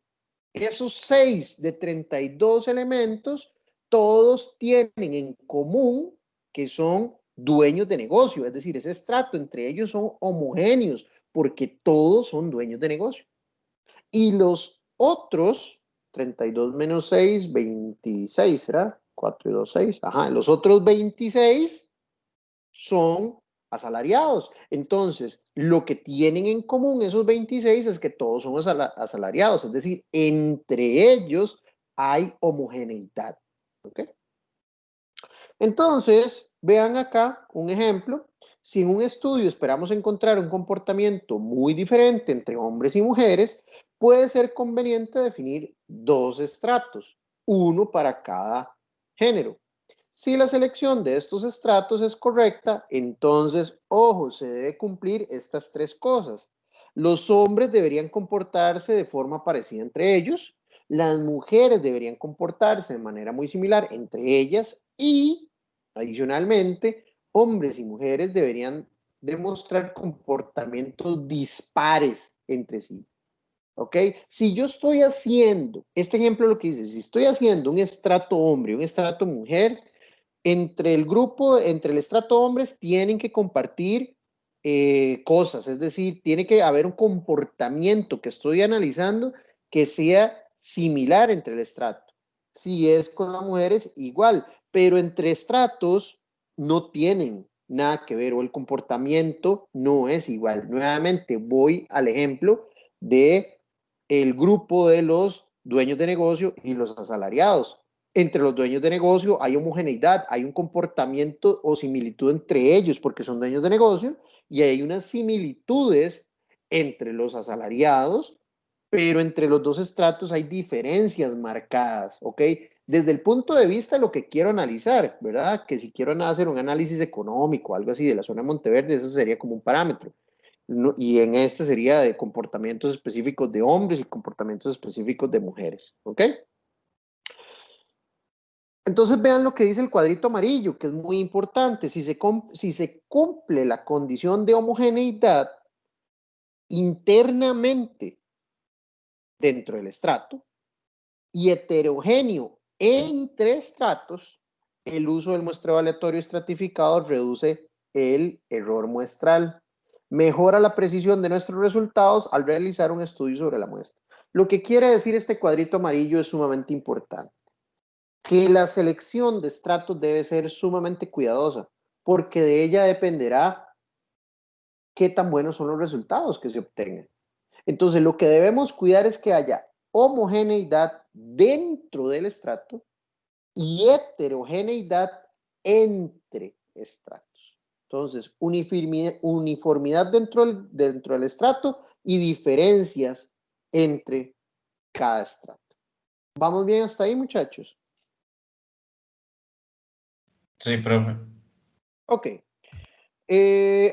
Speaker 1: Esos 6 de 32 elementos todos tienen en común que son dueños de negocio, es decir, ese estrato entre ellos son homogéneos porque todos son dueños de negocio. Y los otros, 32 menos 6, 26, ¿será? 4 y 2, 6. Ajá, los otros 26 son asalariados. Entonces, lo que tienen en común esos 26 es que todos son asalariados, es decir, entre ellos hay homogeneidad. ¿Ok? Entonces, vean acá un ejemplo. Si en un estudio esperamos encontrar un comportamiento muy diferente entre hombres y mujeres, puede ser conveniente definir dos estratos, uno para cada género. Si la selección de estos estratos es correcta, entonces, ojo, se debe cumplir estas tres cosas. Los hombres deberían comportarse de forma parecida entre ellos, las mujeres deberían comportarse de manera muy similar entre ellas y, adicionalmente, hombres y mujeres deberían demostrar comportamientos dispares entre sí. ¿Ok? Si yo estoy haciendo, este ejemplo lo que dice, si estoy haciendo un estrato hombre y un estrato mujer, entre el grupo, entre el estrato hombres, tienen que compartir cosas, es decir, tiene que haber un comportamiento que estoy analizando que sea similar entre el estrato. Si es con las mujeres, igual, pero entre estratos no tienen nada que ver o el comportamiento no es igual. Nuevamente voy al ejemplo de el grupo de los dueños de negocio y los asalariados. Entre los dueños de negocio hay homogeneidad, hay un comportamiento o similitud entre ellos porque son dueños de negocio y hay unas similitudes entre los asalariados, pero entre los dos estratos hay diferencias marcadas, ¿ok? Desde el punto de vista de lo que quiero analizar, ¿verdad? Que si quiero hacer un análisis económico, algo así de la zona de Monteverde, eso sería como un parámetro. Y en este sería de comportamientos específicos de hombres y comportamientos específicos de mujeres, ¿ok? Entonces vean lo que dice el cuadrito amarillo, que es muy importante. Si se cumple la condición de homogeneidad internamente dentro del estrato y heterogéneo entre estratos, el uso del muestreo aleatorio estratificado reduce el error muestral. Mejora la precisión de nuestros resultados al realizar un estudio sobre la muestra. Lo que quiere decir este cuadrito amarillo es sumamente importante. Que la selección de estratos debe ser sumamente cuidadosa, porque de ella dependerá qué tan buenos son los resultados que se obtengan. Entonces, lo que debemos cuidar es que haya homogeneidad dentro del estrato y heterogeneidad entre estratos. Entonces, uniformidad dentro del estrato y diferencias entre cada estrato. ¿Vamos bien hasta ahí, muchachos?
Speaker 2: Sí, profe.
Speaker 1: Ok.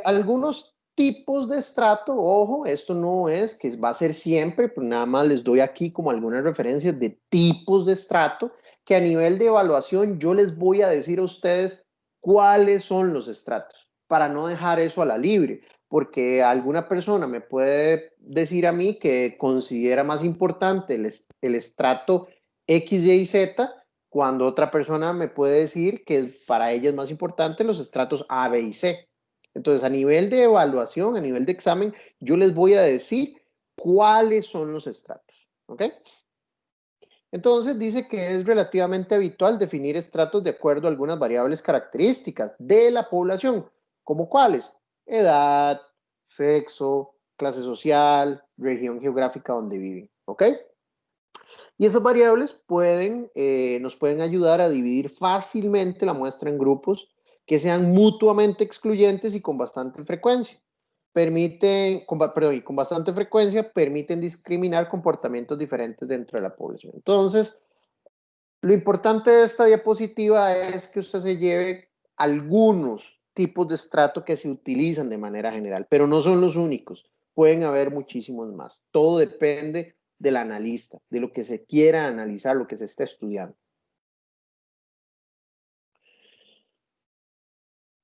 Speaker 1: Algunos tipos de estrato, ojo, esto no es que va a ser siempre, pero nada más les doy aquí como algunas referencias de tipos de estrato que a nivel de evaluación yo les voy a decir a ustedes cuáles son los estratos para no dejar eso a la libre, porque alguna persona me puede decir a mí que considera más importante el estrato X, Y y Z, cuando otra persona me puede decir que para ella es más importante los estratos A, B y C. Entonces, a nivel de evaluación, a nivel de examen, yo les voy a decir cuáles son los estratos, ¿ok? Entonces, dice que es relativamente habitual definir estratos de acuerdo a algunas variables características de la población, como cuáles: edad, sexo, clase social, región geográfica donde viven, ¿ok? Y esas variables nos pueden ayudar a dividir fácilmente la muestra en grupos que sean mutuamente excluyentes y con bastante frecuencia. Con bastante frecuencia permiten discriminar comportamientos diferentes dentro de la población. Entonces, lo importante de esta diapositiva es que usted se lleve algunos tipos de estrato que se utilizan de manera general, pero no son los únicos. Pueden haber muchísimos más. Todo depende del analista, de lo que se quiera analizar, lo que se está estudiando.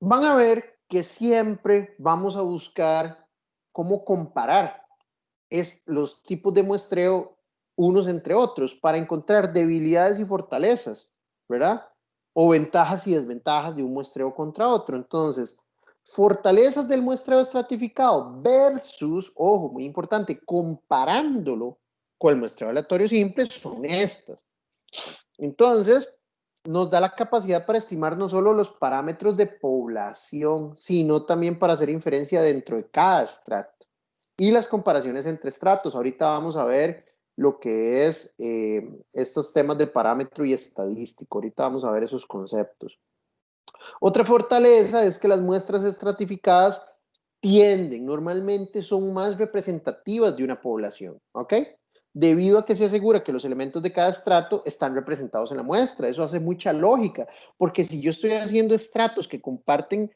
Speaker 1: Van a ver que siempre vamos a buscar cómo comparar los tipos de muestreo unos entre otros para encontrar debilidades y fortalezas, ¿verdad? o ventajas y desventajas de un muestreo contra otro. Entonces, fortalezas del muestreo estratificado versus, ojo, muy importante, comparándolo con el muestreo aleatorio simple son estas. Entonces, nos da la capacidad para estimar no solo los parámetros de población, sino también para hacer inferencia dentro de cada estrato. Y las comparaciones entre estratos. Ahorita vamos a ver lo que es estos temas de parámetro y estadístico. Ahorita vamos a ver esos conceptos. Otra fortaleza es que las muestras estratificadas normalmente son más representativas de una población, ¿ok? Debido a que se asegura que los elementos de cada estrato están representados en la muestra. Eso hace mucha lógica, porque si yo estoy haciendo estratos que comparten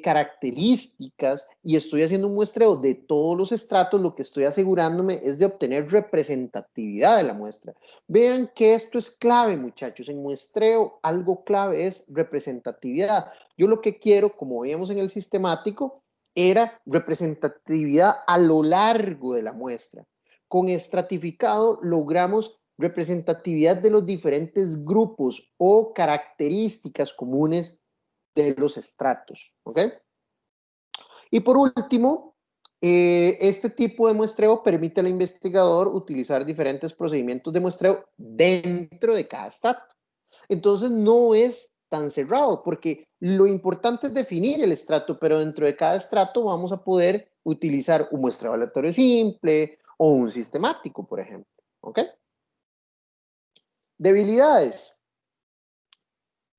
Speaker 1: características y estoy haciendo un muestreo de todos los estratos, lo que estoy asegurándome es de obtener representatividad de la muestra. Vean que esto es clave, muchachos. En muestreo, algo clave es representatividad. Yo lo que quiero, como veíamos en el sistemático, era representatividad a lo largo de la muestra. Con estratificado logramos representatividad de los diferentes grupos o características comunes de los estratos, ¿ok? Y por último, este tipo de muestreo permite al investigador utilizar diferentes procedimientos de muestreo dentro de cada estrato. Entonces no es tan cerrado, porque lo importante es definir el estrato, pero dentro de cada estrato vamos a poder utilizar un muestreo aleatorio simple o un sistemático, por ejemplo, ¿ok? Debilidades.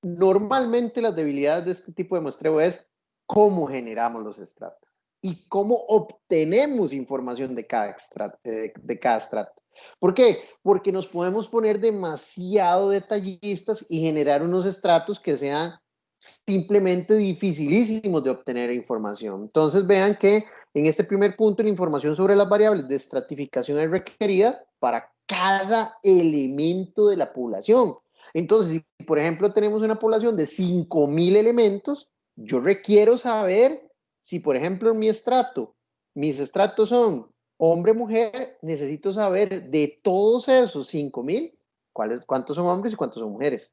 Speaker 1: Normalmente las debilidades de este tipo de muestreo es cómo generamos los estratos y cómo obtenemos información de cada estrato. ¿Por qué? Porque nos podemos poner demasiado detallistas y generar unos estratos que sean simplemente dificilísimos de obtener información. Entonces vean que en este primer punto la información sobre las variables de estratificación es requerida para cada elemento de la población. Entonces, si por ejemplo tenemos una población de 5,000 elementos, yo requiero saber si por ejemplo en mi estrato, mis estratos son hombre-mujer, necesito saber de todos esos 5,000, cuántos son hombres y cuántos son mujeres.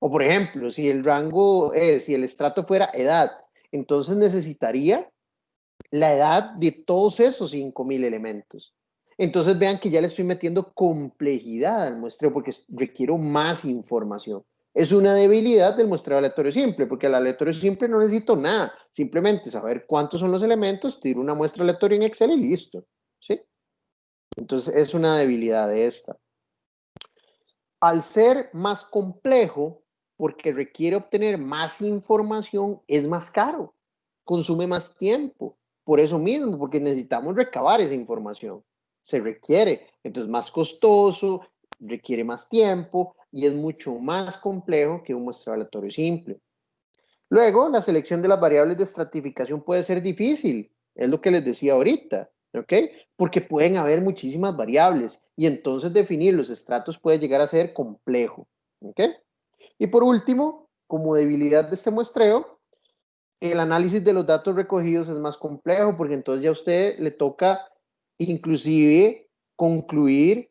Speaker 1: O por ejemplo, si el rango es, si el estrato fuera edad, entonces necesitaría la edad de todos esos 5,000 elementos. Entonces vean que ya le estoy metiendo complejidad al muestreo porque requiero más información. Es una debilidad del muestreo aleatorio simple, porque el aleatorio simple no necesito nada, simplemente saber cuántos son los elementos, tiro una muestra aleatoria en Excel y listo, ¿sí? Entonces es una debilidad de esta. Al ser más complejo, porque requiere obtener más información, es más caro, consume más tiempo. Por eso mismo, porque necesitamos recabar esa información. Se requiere, entonces más costoso, requiere más tiempo y es mucho más complejo que un muestreo aleatorio simple. Luego, la selección de las variables de estratificación puede ser difícil, es lo que les decía ahorita, ¿ok? Porque pueden haber muchísimas variables y entonces definir los estratos puede llegar a ser complejo, ¿ok? Y por último, como debilidad de este muestreo, el análisis de los datos recogidos es más complejo porque entonces ya a usted le toca inclusive concluir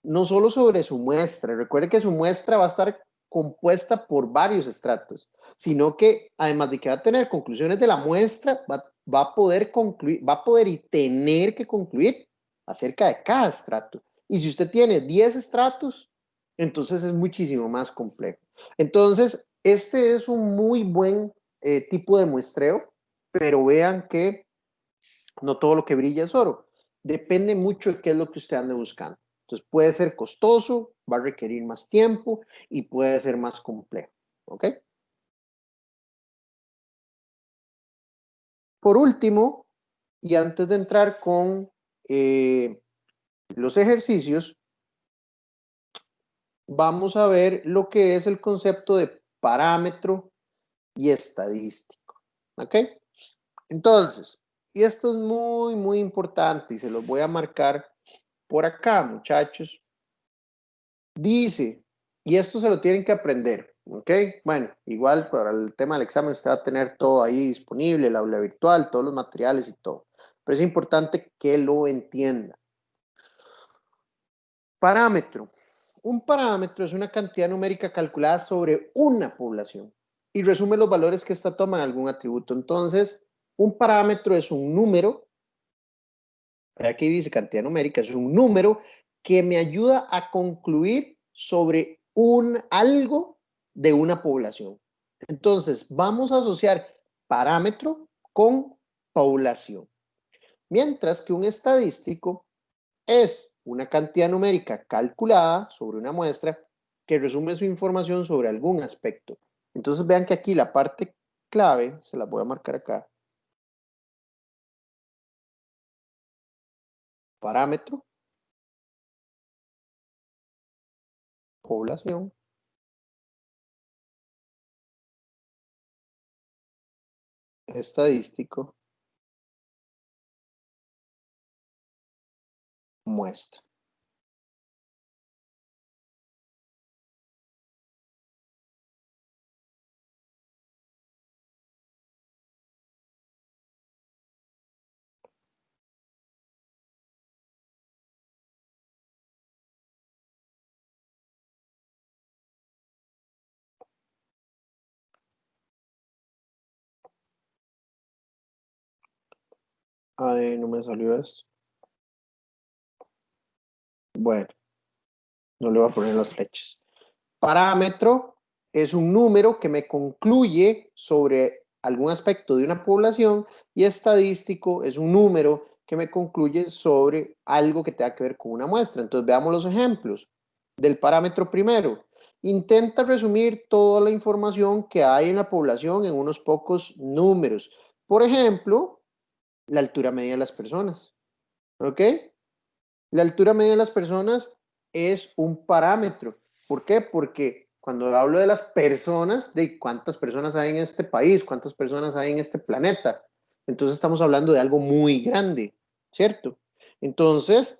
Speaker 1: no solo sobre su muestra, recuerde que su muestra va a estar compuesta por varios estratos, sino que además de que va a tener conclusiones de la muestra, va a poder concluir, va a poder y tener que concluir acerca de cada estrato. Y si usted tiene 10 estratos, entonces es muchísimo más complejo. Entonces, este es un muy buen tipo de muestreo, pero vean que no todo lo que brilla es oro. Depende mucho de qué es lo que usted ande buscando. Entonces puede ser costoso, va a requerir más tiempo y puede ser más complejo. ¿Ok? Por último, y antes de entrar con los ejercicios, vamos a ver lo que es el concepto de parámetro y estadístico. ¿Ok? Entonces, y esto es muy, muy importante y se los voy a marcar por acá, muchachos. Dice, y esto se lo tienen que aprender, ¿ok? Bueno, igual para el tema del examen usted va a tener todo ahí disponible, el aula virtual, todos los materiales y todo. Pero es importante que lo entienda. Parámetro. un parámetro es una cantidad numérica calculada sobre una población y resume los valores que ésta toma en algún atributo. Entonces, un parámetro es un número, aquí dice cantidad numérica, es un número que me ayuda a concluir sobre algo de una población. Entonces, vamos a asociar parámetro con población. Mientras que un estadístico es una cantidad numérica calculada sobre una muestra que resume su información sobre algún aspecto. Entonces vean que aquí la parte clave, se las voy a marcar acá. Parámetro. Población. Estadístico. Muestra. Ay, no me salió esto. Bueno, no le voy a poner las flechas. Parámetro es un número que me concluye sobre algún aspecto de una población y estadístico es un número que me concluye sobre algo que tenga que ver con una muestra. Entonces veamos los ejemplos del parámetro primero. Intenta resumir toda la información que hay en la población en unos pocos números. Por ejemplo, la altura media de las personas. ¿Ok? La altura media de las personas es un parámetro. ¿Por qué? Porque cuando hablo de las personas, de cuántas personas hay en este país, cuántas personas hay en este planeta, entonces estamos hablando de algo muy grande, ¿cierto? Entonces,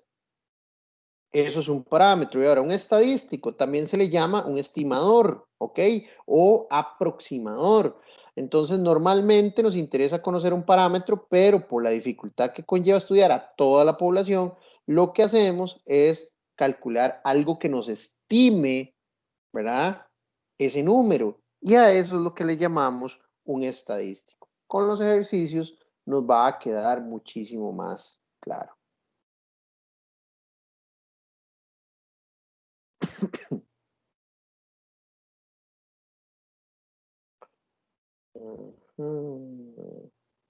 Speaker 1: eso es un parámetro. Y ahora, un estadístico también se le llama un estimador, ¿ok? O aproximador. Entonces, normalmente nos interesa conocer un parámetro, pero por la dificultad que conlleva estudiar a toda la población, lo que hacemos es calcular algo que nos estime, ¿verdad? Ese número. Y a eso es lo que le llamamos un estadístico. Con los ejercicios nos va a quedar muchísimo más claro.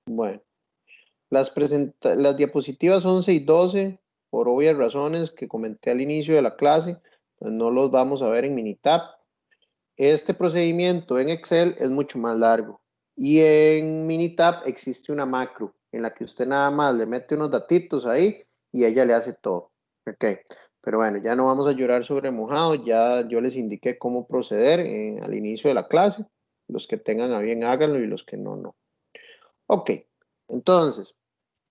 Speaker 1: Bueno, las diapositivas 11 y 12, por obvias razones que comenté al inicio de la clase, pues no los vamos a ver en Minitab. Este procedimiento en Excel es mucho más largo y en Minitab existe una macro en la que usted nada más le mete unos datitos ahí y ella le hace todo. Ok, pero bueno, ya no vamos a llorar sobre mojado, ya yo les indiqué cómo proceder al inicio de la clase. Los que tengan a bien háganlo y los que no, no. Ok, entonces,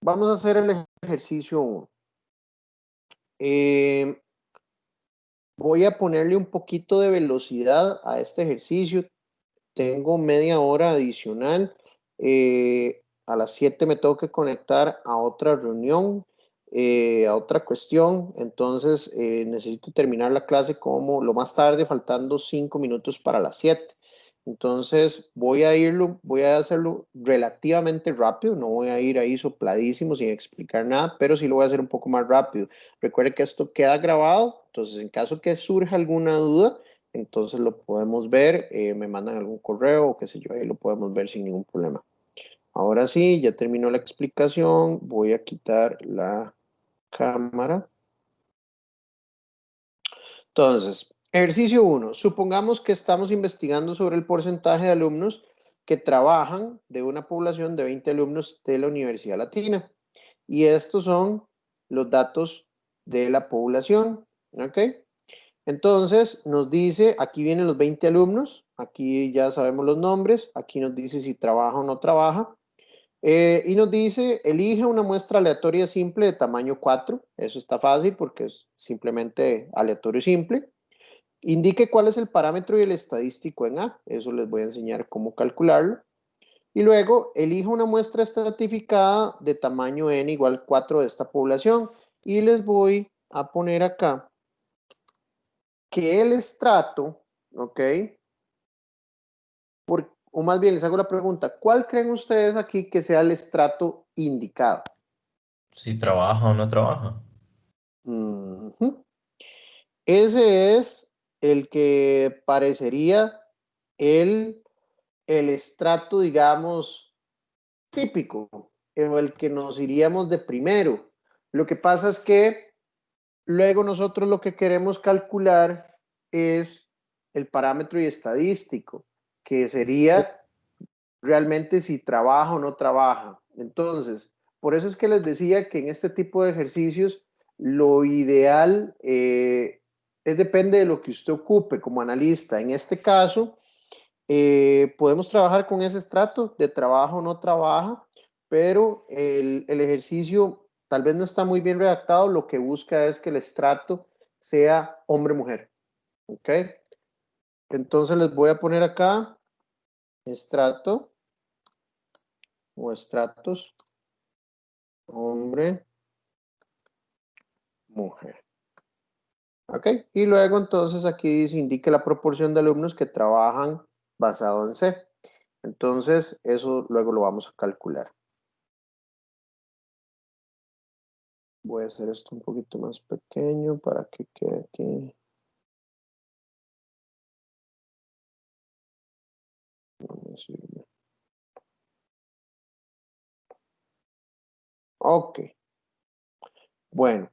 Speaker 1: vamos a hacer el ejercicio 1. Voy a ponerle un poquito de velocidad a este ejercicio. Tengo media hora adicional. A las 7 me tengo que conectar a otra reunión, a otra cuestión. Entonces, necesito terminar la clase como lo más tarde, faltando 5 minutos para las 7. Entonces, voy a hacerlo relativamente rápido. No voy a ir ahí sopladísimo sin explicar nada, pero sí lo voy a hacer un poco más rápido. Recuerde que esto queda grabado. Entonces, en caso que surja alguna duda, entonces lo podemos ver, me mandan algún correo o qué sé yo, ahí lo podemos ver sin ningún problema. Ahora sí, ya terminó la explicación, voy a quitar la cámara. Entonces, ejercicio 1, supongamos que estamos investigando sobre el porcentaje de alumnos que trabajan de una población de 20 alumnos de la Universidad Latina. Y estos son los datos de la población, ¿ok? Entonces nos dice, aquí vienen los 20 alumnos, aquí ya sabemos los nombres, aquí nos dice si trabaja o no trabaja, y nos dice, elige una muestra aleatoria simple de tamaño 4, eso está fácil porque es simplemente aleatorio simple. Indique cuál es el parámetro y el estadístico en A, eso les voy a enseñar cómo calcularlo. Y luego, elija una muestra estratificada de tamaño n igual 4 de esta población, y les voy a poner acá que el estrato, ¿ok? O más bien les hago la pregunta, ¿cuál creen ustedes aquí que sea el estrato indicado?
Speaker 2: Si trabaja o no trabaja.
Speaker 1: Ujú. Ese es el que parecería el estrato, digamos, típico, o el que nos iríamos de primero. Lo que pasa es que luego nosotros lo que queremos calcular es el parámetro y estadístico, que sería realmente si trabaja o no trabaja. Entonces, por eso es que les decía que en este tipo de ejercicios lo ideal es depende de lo que usted ocupe como analista. En este caso, podemos trabajar con ese estrato de trabaja o no trabaja, pero el ejercicio tal vez no está muy bien redactado. Lo que busca es que el estrato sea hombre-mujer. ¿Ok? Entonces les voy a poner acá estrato o estratos hombre, mujer. ¿Ok? Y luego entonces aquí dice, indique la proporción de alumnos que trabajan basado en C. Entonces eso luego lo vamos a calcular. Voy a hacer esto un poquito más pequeño para que quede aquí. No me sirve. Ok. Bueno,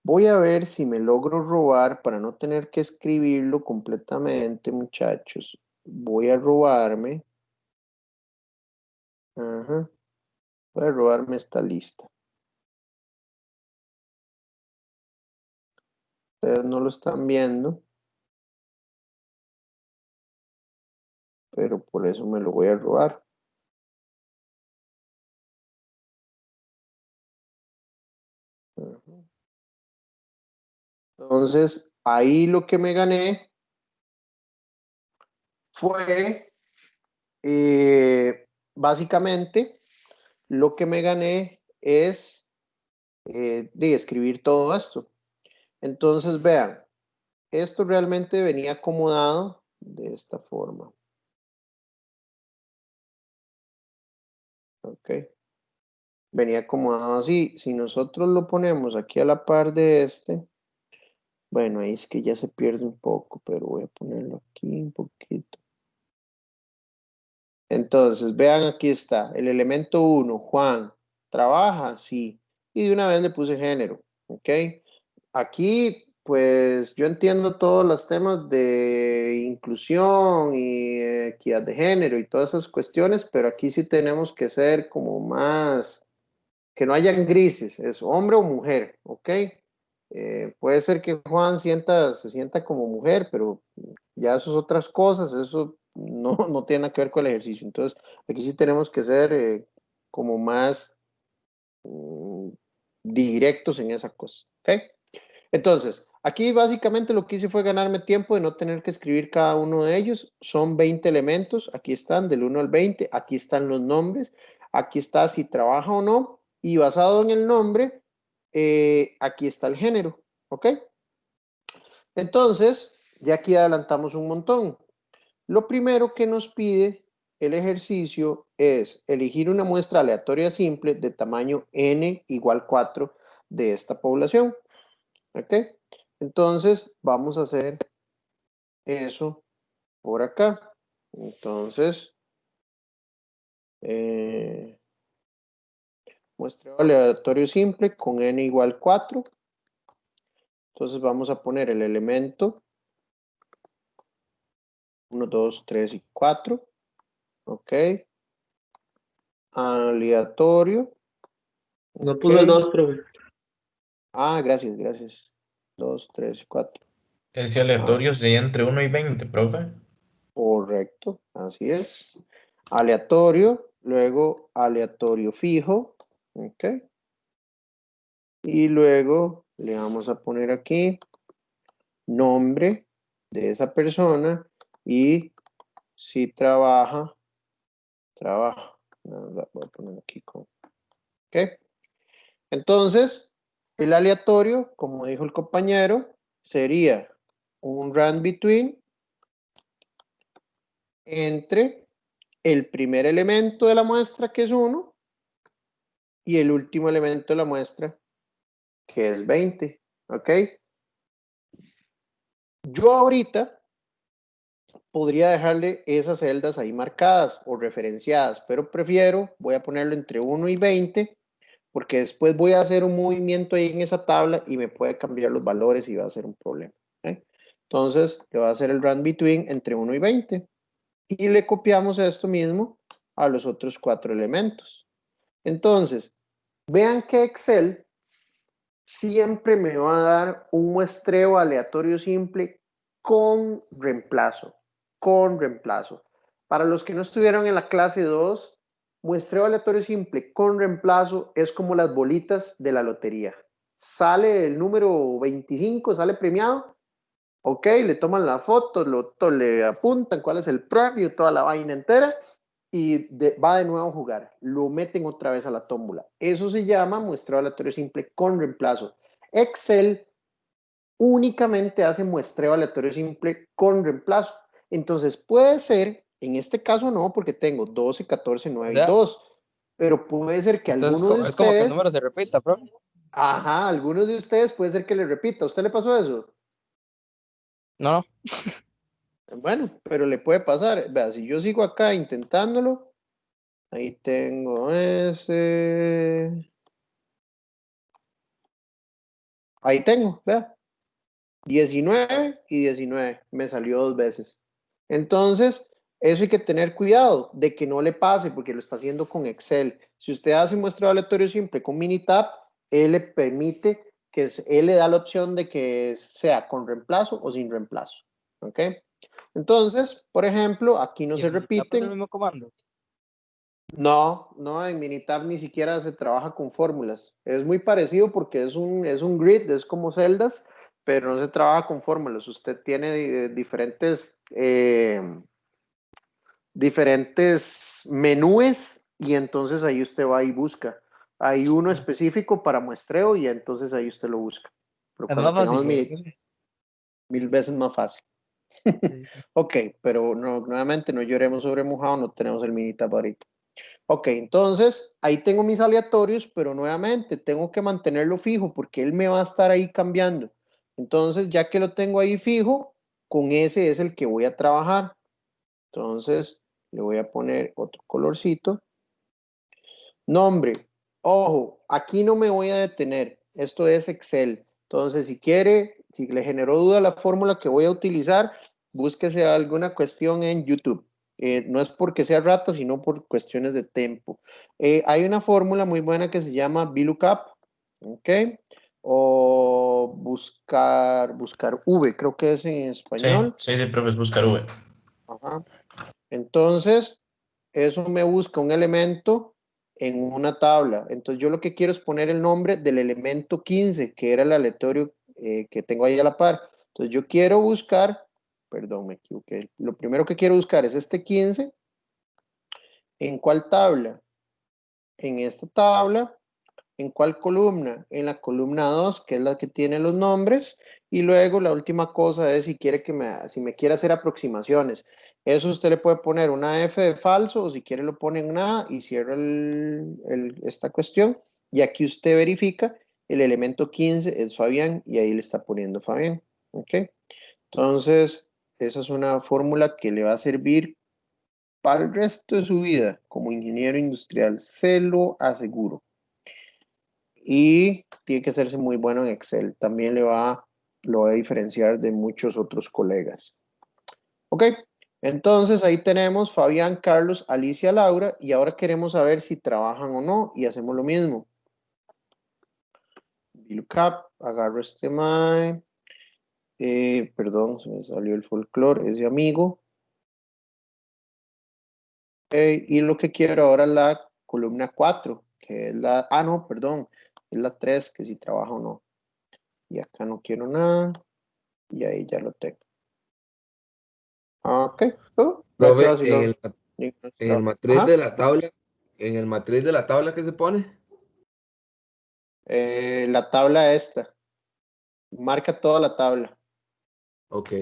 Speaker 1: voy a ver si me logro robar para no tener que escribirlo completamente, muchachos. Voy a robarme. Ajá. Voy a robarme esta lista. Ustedes no lo están viendo, pero por eso me lo voy a robar. Entonces, ahí lo que me gané fue, básicamente, lo que me gané es de escribir todo esto. Entonces, vean, esto realmente venía acomodado de esta forma. Ok. Venía acomodado así. Si nosotros lo ponemos aquí a la par de este, bueno, ahí es que ya se pierde un poco, pero voy a ponerlo aquí un poquito. Entonces, vean, aquí está, el elemento 1, Juan, ¿trabaja? Sí. Y de una vez le puse género, ¿ok? Aquí, pues, yo entiendo todos los temas de inclusión y equidad de género y todas esas cuestiones, pero aquí sí tenemos que ser como más, que no hayan grises, es hombre o mujer, ¿ok? Puede ser que Juan se sienta como mujer, pero ya eso es otras cosas, eso no tiene nada que ver con el ejercicio. Entonces, aquí sí tenemos que ser como más directos en esa cosa. ¿Ok? Entonces, aquí básicamente lo que hice fue ganarme tiempo de no tener que escribir cada uno de ellos. Son 20 elementos, aquí están del 1 al 20, aquí están los nombres, aquí está si trabaja o no, y basado en el nombre, aquí está el género. ¿Ok? Entonces, ya aquí adelantamos un montón. Lo primero que nos pide el ejercicio es elegir una muestra aleatoria simple de tamaño n igual 4 de esta población. ¿Ok? Entonces, vamos a hacer eso por acá. Entonces, muestreo aleatorio simple con n igual 4. Entonces, vamos a poner el elemento 1, 2, 3 y 4. ¿Ok? Aleatorio.
Speaker 6: No puso el 2, profe.
Speaker 1: Ah, gracias, gracias. 2, 3, 4.
Speaker 2: Ese aleatorio sería entre 1 y 20, profe.
Speaker 1: Correcto, así es. Aleatorio, luego aleatorio fijo. Ok. Y luego le vamos a poner aquí nombre de esa persona y si trabaja. No, la voy a poner aquí con. Ok. Entonces, el aleatorio, como dijo el compañero, sería un run between entre el primer elemento de la muestra, que es 1, y el último elemento de la muestra, que es 20. ¿Ok? Yo ahorita podría dejarle esas celdas ahí marcadas o referenciadas, pero voy a ponerlo entre 1 y 20, porque después voy a hacer un movimiento ahí en esa tabla y me puede cambiar los valores y va a ser un problema. Entonces, le voy a hacer el run between entre 1 y 20 y le copiamos esto mismo a los otros 4 elementos. Entonces, vean que Excel siempre me va a dar un muestreo aleatorio simple con reemplazo. Para los que no estuvieron en la clase 2, muestreo aleatorio simple con reemplazo es como las bolitas de la lotería. Sale el número 25, sale premiado, ok, le toman la foto, le apuntan cuál es el premio, toda la vaina entera, y va de nuevo a jugar. Lo meten otra vez a la tómbola. Eso se llama muestreo aleatorio simple con reemplazo. Excel únicamente hace muestreo aleatorio simple con reemplazo. Entonces puede ser, en este caso no, porque tengo 12, 14, 9 y 2, pero puede ser que
Speaker 12: Entonces,
Speaker 1: alguno de ustedes...
Speaker 12: es como que el número se repita, profe.
Speaker 1: Ajá, algunos de ustedes puede ser que le repita. ¿A usted le pasó eso?
Speaker 12: No.
Speaker 1: Bueno, pero le puede pasar. Vea, si yo sigo acá intentándolo, ahí tengo ese. Ahí tengo, vea. 19 y 19. Me salió 2 veces. Entonces, eso hay que tener cuidado de que no le pase porque lo está haciendo con Excel. Si usted hace muestreo aleatorio simple con Minitab, él le permite que él le da la opción de que sea con reemplazo o sin reemplazo. ¿Ok? Entonces, por ejemplo, aquí no se repiten.
Speaker 12: ¿Es el mismo comando?
Speaker 1: No, en Minitab ni siquiera se trabaja con fórmulas. Es muy parecido porque es un grid, es como celdas, pero no se trabaja con fórmulas. Usted tiene diferentes menúes y entonces ahí usted va y busca. Hay uno específico para muestreo y entonces ahí usted lo busca. Pero
Speaker 12: Es
Speaker 1: cuando
Speaker 12: más fácil.
Speaker 1: tengamos mil veces más fácil. Ok, pero no, nuevamente no lloremos sobre mojado, no tenemos el Minitab ahorita. Ok, entonces ahí tengo mis aleatorios, pero nuevamente tengo que mantenerlo fijo porque él me va a estar ahí cambiando. Entonces, ya que lo tengo ahí fijo, con ese es el que voy a trabajar. Entonces, le voy a poner otro colorcito. Nombre. Ojo, aquí no me voy a detener. Esto es Excel. Entonces, si quiere, si le generó duda la fórmula que voy a utilizar, búsquese alguna cuestión en YouTube. No es porque sea rata, sino por cuestiones de tiempo. Hay una fórmula muy buena que se llama VLOOKUP, ¿ok? O buscar V, creo que es en español.
Speaker 2: Sí, profe, es buscar V.
Speaker 1: Ajá. Entonces, eso me busca un elemento en una tabla. Entonces, yo lo que quiero es poner el nombre del elemento 15, que era el aleatorio que tengo ahí a la par. Entonces, yo quiero buscar, perdón, me equivoqué. Lo primero que quiero buscar es este 15. ¿En cuál tabla? En esta tabla. ¿En cuál columna? En la columna 2, que es la que tiene los nombres. Y luego la última cosa es si me quiere hacer aproximaciones. Eso usted le puede poner una F de falso o si quiere lo pone en nada y cierra esta cuestión. Y aquí usted verifica el elemento 15 es Fabián y ahí le está poniendo Fabián. ¿Ok? Entonces, esa es una fórmula que le va a servir para el resto de su vida como ingeniero industrial. Se lo aseguro. Y tiene que hacerse muy bueno en Excel. También lo va a diferenciar de muchos otros colegas. Ok, entonces ahí tenemos Fabián, Carlos, Alicia, Laura y ahora queremos saber si trabajan o no y hacemos lo mismo. VLOOKUP, agarro este mae. Perdón, se me salió el folclore, es de amigo. Y lo que quiero ahora es la columna 4, que es la, no, perdón, es la 3, que si trabaja o no. Y acá no quiero nada. Y ahí ya lo tengo. Ok.
Speaker 5: Profe, en el matriz de la tabla, ¿qué se pone?
Speaker 1: La tabla esta. Marca toda la tabla.
Speaker 5: Ok.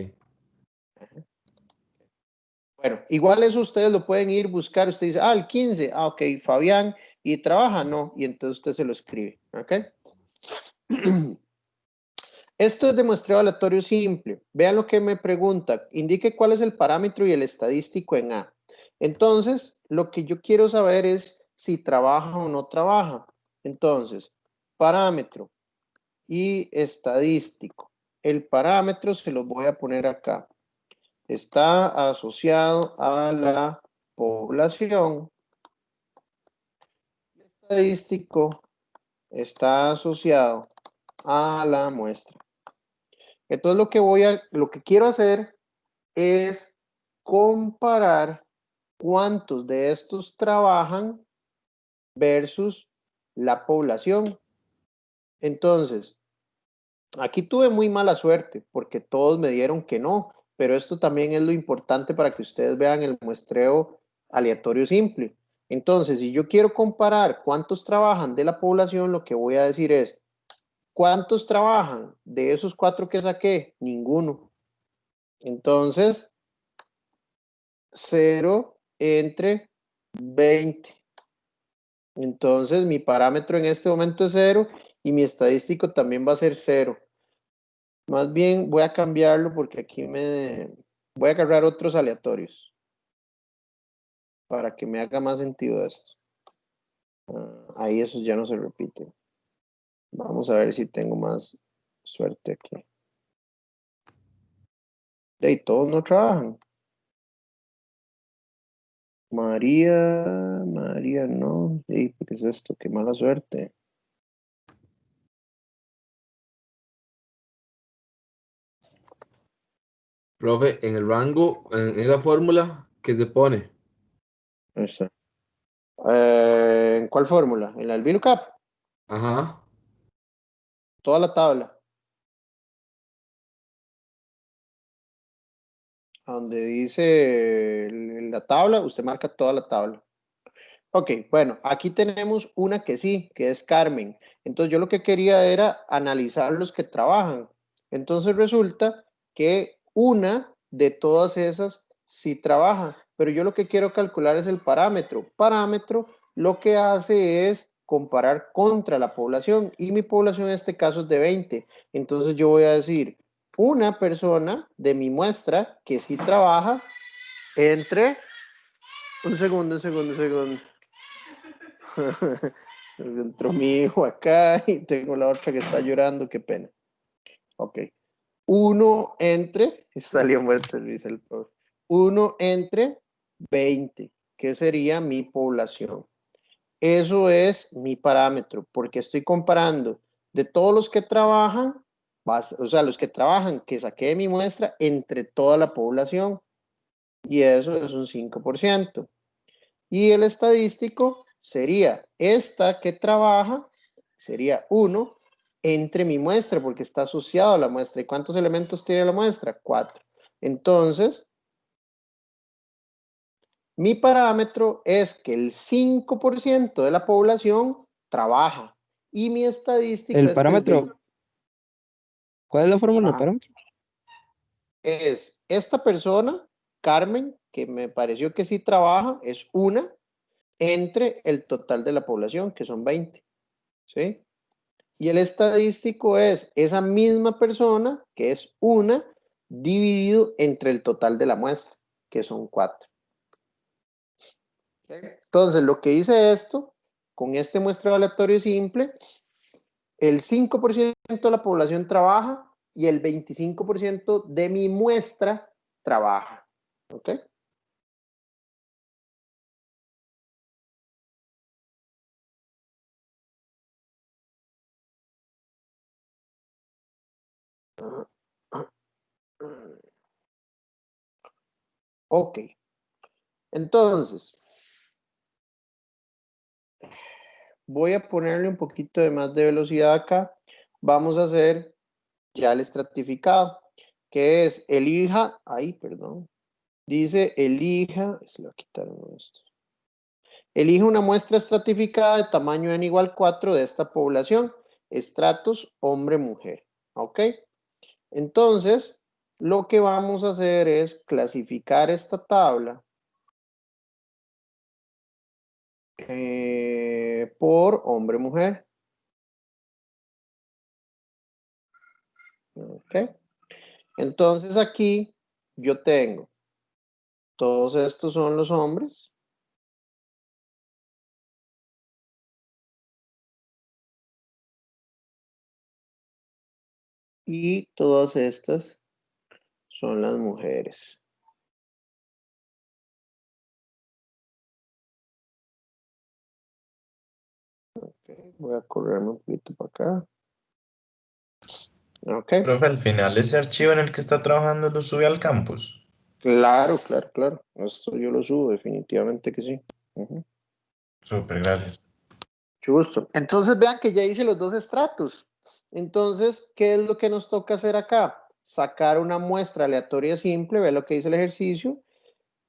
Speaker 1: Bueno, igual eso ustedes lo pueden ir buscar. Usted dice, el 15. Ok, Fabián. ¿Y trabaja? No. Y entonces usted se lo escribe. Ok. Esto es de muestreo aleatorio simple. Vean lo que me pregunta. Indique cuál es el parámetro y el estadístico en A. Entonces, lo que yo quiero saber es si trabaja o no trabaja. Entonces, parámetro y estadístico. El parámetro se los voy a poner acá. Está asociado a la población. El estadístico está asociado a la muestra. Entonces lo que quiero hacer es comparar cuántos de estos trabajan versus la población. Entonces, aquí tuve muy mala suerte porque todos me dieron que no, pero esto también es lo importante para que ustedes vean el muestreo aleatorio simple. Entonces, si yo quiero comparar cuántos trabajan de la población, lo que voy a decir es, ¿cuántos trabajan de esos 4 que saqué? Ninguno. Entonces, 0 entre 20. Entonces, mi parámetro en este momento es 0 y mi estadístico también va a ser 0. Más bien voy a cambiarlo porque aquí voy a agarrar otros aleatorios para que me haga más sentido esto. Ahí esos ya no se repiten. Vamos a ver si tengo más suerte aquí. Y todos no trabajan. María no. ¿Qué es esto? Qué mala suerte.
Speaker 5: Profe, en el rango, en esa fórmula, ¿qué se pone?
Speaker 1: Eso. ¿En cuál fórmula? ¿En la del VLOOKUP?
Speaker 5: Ajá.
Speaker 1: Toda la tabla. Donde dice la tabla, usted marca toda la tabla. Ok, bueno, aquí tenemos una que sí, que es Carmen. Entonces yo lo que quería era analizar los que trabajan. Entonces resulta que una de todas esas sí trabaja, pero yo lo que quiero calcular es el parámetro. Parámetro lo que hace es comparar contra la población y mi población en este caso es de 20. Entonces yo voy a decir una persona de mi muestra que sí trabaja entre... Un segundo. Entró mi hijo acá y tengo la otra que está llorando, qué pena. Ok. 1 entre, salió muerto Luis el pobre. 1 entre 20, que sería mi población. Eso es mi parámetro, porque estoy comparando de todos los que trabajan, o sea, los que trabajan que saqué de mi muestra entre toda la población. Y eso es un 5%. Y el estadístico sería esta que trabaja, sería 1 entre mi muestra, porque está asociado a la muestra. ¿Y cuántos elementos tiene la muestra? 4. Entonces, mi parámetro es que el 5% de la población trabaja. Y mi estadística
Speaker 12: El
Speaker 1: es que
Speaker 12: parámetro. ¿Cuál es la fórmula del
Speaker 1: Ajá.
Speaker 12: parámetro?
Speaker 1: Es esta persona, Carmen, que me pareció que sí trabaja, es 1 entre el total de la población, que son 20. ¿Sí? Y el estadístico es esa misma persona, que es 1, dividido entre el total de la muestra, que son 4. ¿Okay? Entonces, lo que hice esto, con este muestreo aleatorio simple, el 5% de la población trabaja y el 25% de mi muestra trabaja. ¿Ok? Ok. Entonces, voy a ponerle un poquito de más de velocidad acá. Vamos a hacer ya el estratificado, que es elija, perdón, dice elija, se lo quitaron esto. Elija una muestra estratificada de tamaño n igual 4 de esta población, estratos hombre-mujer, ¿ok? Entonces, lo que vamos a hacer es clasificar esta tabla por hombre-mujer. Ok. Entonces aquí yo tengo, todos estos son los hombres. Y todas estas son las mujeres. Okay, voy a correrme un poquito para acá. Ok.
Speaker 2: Profe, al final ese archivo en el que está trabajando lo sube al campus.
Speaker 1: Claro, claro, claro. Esto yo lo subo, definitivamente que sí.
Speaker 2: Súper, gracias.
Speaker 1: Mucho gusto. Entonces vean que ya hice los dos estratos. Entonces, ¿qué es lo que nos toca hacer acá? Sacar una muestra aleatoria simple, ve lo que dice el ejercicio.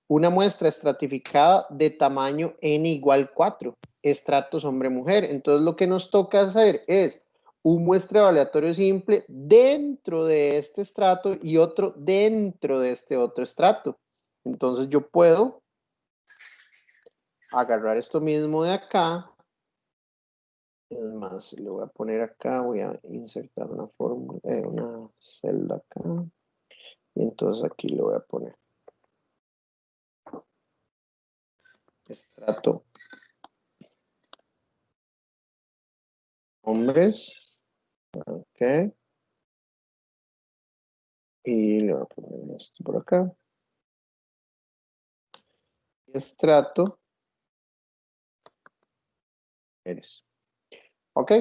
Speaker 1: Una muestra estratificada de tamaño n igual 4. Estratos hombre-mujer. Entonces lo que nos toca hacer es un muestreo aleatorio simple dentro de este estrato y otro dentro de este otro estrato. Entonces yo puedo agarrar esto mismo de acá. Es más, le voy a poner acá, voy a insertar una fórmula, una celda acá. Y entonces aquí le voy a poner estrato hombres. Ok. Y le voy a poner esto por acá. Estrato. Ok.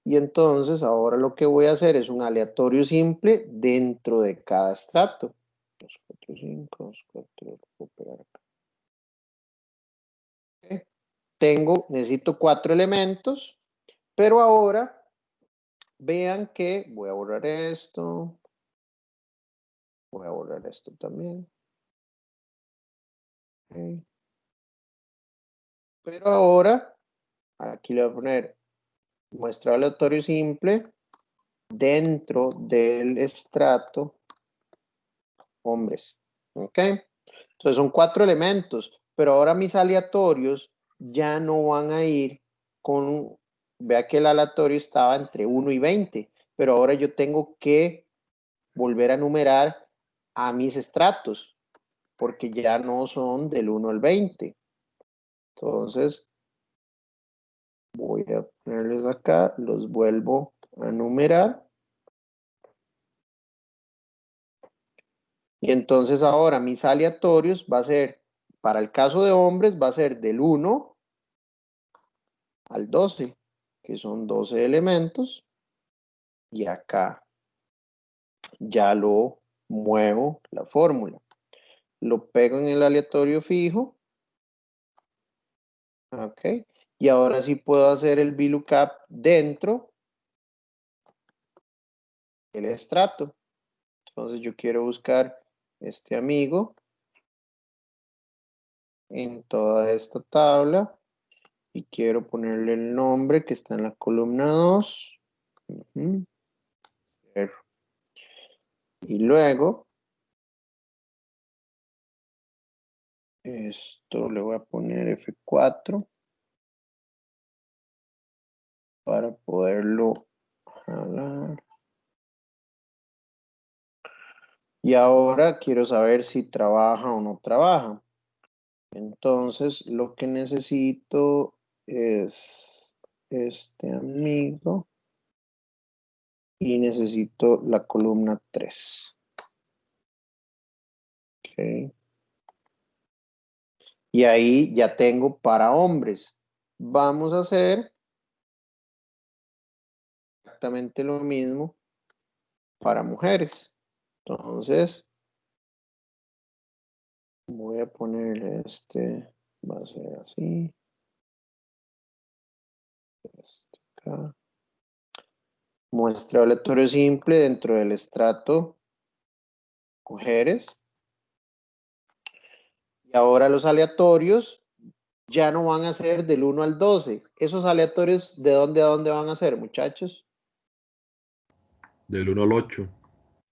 Speaker 1: Y entonces ahora lo que voy a hacer es un aleatorio simple dentro de cada estrato. 2, 4, 5, 2, 4, lo puedo pegar acá. Okay. Necesito 4 elementos, pero ahora vean que voy a borrar esto. Voy a borrar esto también. Okay. Pero ahora, aquí le voy a poner muestra aleatorio simple dentro del estrato hombres. ¿Ok? Entonces son 4 elementos, pero ahora mis aleatorios ya no van a ir con, vea que el aleatorio estaba entre 1 y 20, pero ahora yo tengo que volver a numerar a mis estratos, porque ya no son del 1 al 20. Entonces, voy a ponerles acá, los vuelvo a numerar. Y entonces ahora mis aleatorios va a ser, para el caso de hombres, va a ser del 1 al 12, que son 12 elementos. Y acá ya lo muevo la fórmula. Lo pego en el aleatorio fijo. Ok. Y ahora sí puedo hacer el VLOOKUP dentro del estrato. Entonces yo quiero buscar este amigo en toda esta tabla y quiero ponerle el nombre que está en la columna 2. Y luego esto le voy a poner F4 para poderlo jalar. Y ahora quiero saber si trabaja o no trabaja. Entonces lo que necesito es este amigo y necesito la columna 3. Okay. Y ahí ya tengo para hombres. Vamos a hacer exactamente lo mismo para mujeres. Entonces, voy a ponerle este, va a ser así. Este acá. Muestra aleatorio simple dentro del estrato mujeres. Y ahora los aleatorios ya no van a ser del 1 al 12. ¿Esos aleatorios de dónde a dónde van a ser, muchachos?
Speaker 12: Del 1 al 8.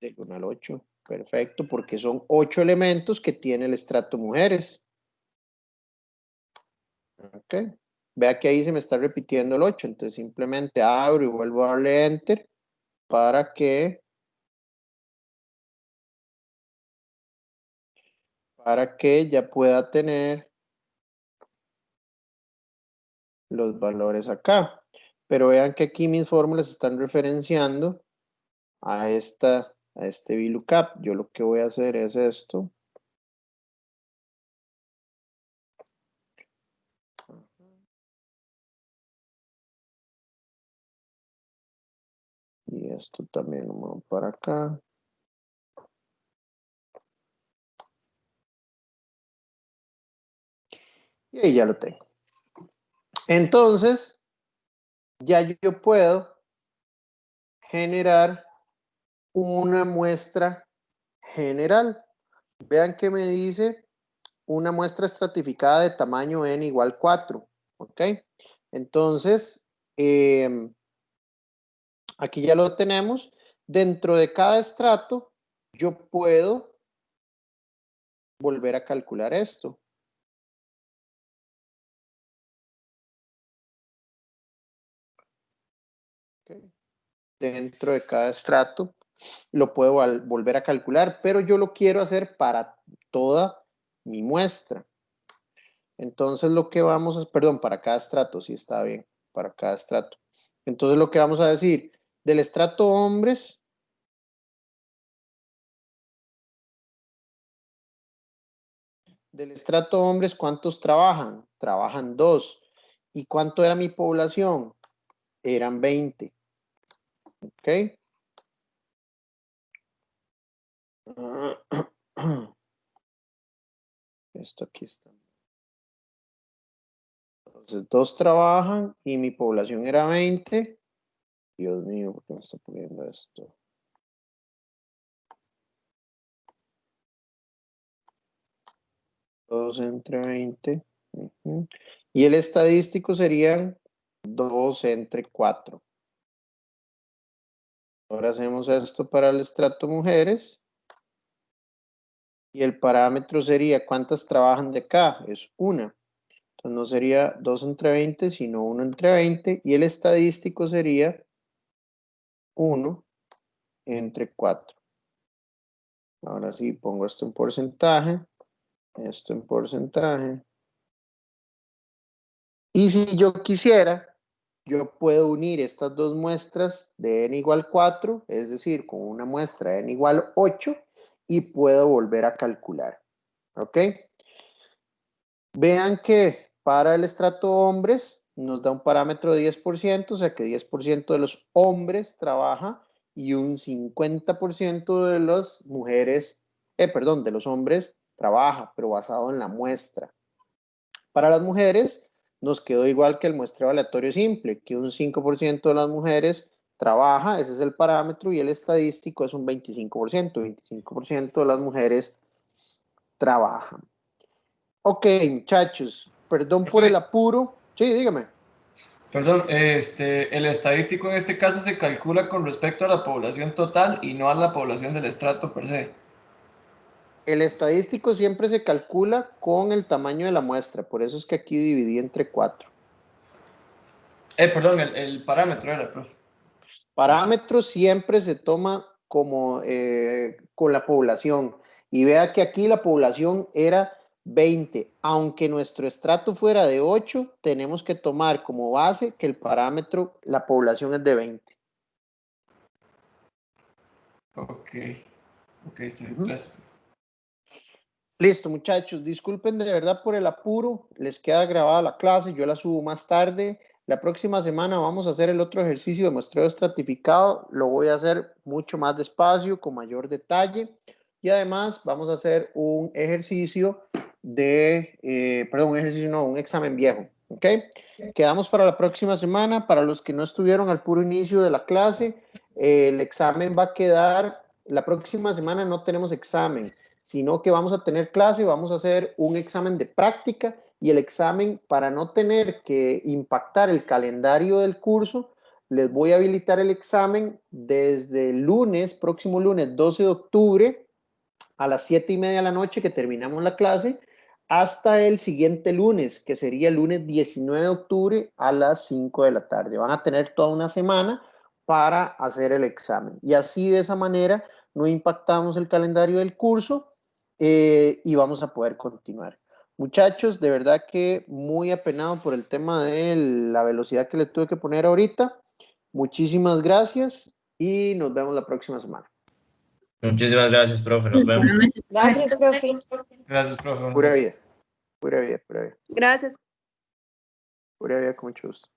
Speaker 1: Del 1 al 8. Perfecto, porque son 8 elementos que tiene el estrato mujeres. Ok. Vea que ahí se me está repitiendo el 8, entonces simplemente abro y vuelvo a darle Enter para que ya pueda tener los valores acá. Pero vean que aquí mis fórmulas están referenciando a este VLOOKUP. Yo lo que voy a hacer es esto. Y esto también lo muevo para acá. Y ahí ya lo tengo. Entonces, ya yo puedo generar una muestra general. Vean que me dice una muestra estratificada de tamaño n igual 4. ¿Ok? Entonces, aquí ya lo tenemos. Dentro de cada estrato, yo puedo volver a calcular esto. Okay. Dentro de cada estrato lo puedo volver a calcular, pero yo lo quiero hacer para toda mi muestra. Entonces lo que vamos a, perdón, para cada estrato, sí está bien, para cada estrato. Entonces lo que vamos a decir, del estrato hombres, ¿cuántos trabajan? Trabajan 2. ¿Y cuánto era mi población? Eran 20. ¿Ok? Esto aquí está. Entonces, 2 trabajan y mi población era 20. Dios mío, ¿por qué me está poniendo esto? Dos entre 20. Y el estadístico serían 2 entre 4. Ahora hacemos esto para el estrato mujeres. Y el parámetro sería, ¿cuántas trabajan de acá? Es 1. Entonces no sería 2 entre 20, sino 1 entre 20. Y el estadístico sería 1 entre 4. Ahora sí, pongo esto en porcentaje. Esto en porcentaje. Y si yo quisiera, yo puedo unir estas dos muestras de n igual 4, es decir, con una muestra de n igual 8, y puedo volver a calcular. ¿Ok? Vean que para el estrato hombres nos da un parámetro de 10%, o sea que 10% de los hombres trabaja y un 50% de las mujeres, de los hombres trabaja, pero basado en la muestra. Para las mujeres nos quedó igual que el muestreo aleatorio simple, que un 5% de las mujeres trabaja, ese es el parámetro, y el estadístico es un 25% de las mujeres trabajan. Ok, muchachos, perdón por el apuro. Sí, dígame.
Speaker 13: Perdón, el estadístico en este caso se calcula con respecto a la población total y no a la población del estrato per se.
Speaker 1: El estadístico siempre se calcula con el tamaño de la muestra, por eso es que aquí dividí entre 4.
Speaker 13: Perdón, el parámetro era, profe.
Speaker 1: Parámetro siempre se toma como con la población. Y vea que aquí la población era 20. Aunque nuestro estrato fuera de 8, tenemos que tomar como base que el parámetro, la población es de 20.
Speaker 13: Ok, está bien. Gracias.
Speaker 1: Listo, muchachos. Disculpen de verdad por el apuro. Les queda grabada la clase. Yo la subo más tarde. La próxima semana vamos a hacer el otro ejercicio de muestreo estratificado. Lo voy a hacer mucho más despacio, con mayor detalle. Y además vamos a hacer un ejercicio un examen viejo. ¿Ok? Quedamos para la próxima semana. Para los que no estuvieron al puro inicio de la clase, el examen va a quedar, la próxima semana no tenemos examen, sino que vamos a tener clase, vamos a hacer un examen de práctica y el examen, para no tener que impactar el calendario del curso, les voy a habilitar el examen desde el lunes, próximo lunes 12 de octubre a las 7:30 de la noche que terminamos la clase, hasta el siguiente lunes, que sería el lunes 19 de octubre a las 5 de la tarde. Van a tener toda una semana para hacer el examen. Y así, de esa manera, no impactamos el calendario del curso y vamos a poder continuar. Muchachos, de verdad que muy apenado por el tema de la velocidad que le tuve que poner ahorita. Muchísimas gracias y nos vemos la próxima semana.
Speaker 2: Muchísimas gracias, profe. Nos vemos.
Speaker 3: Gracias, profe.
Speaker 13: Gracias, profe.
Speaker 1: Pura vida. Pura vida, pura vida.
Speaker 3: Gracias.
Speaker 1: Pura vida con mucho gusto.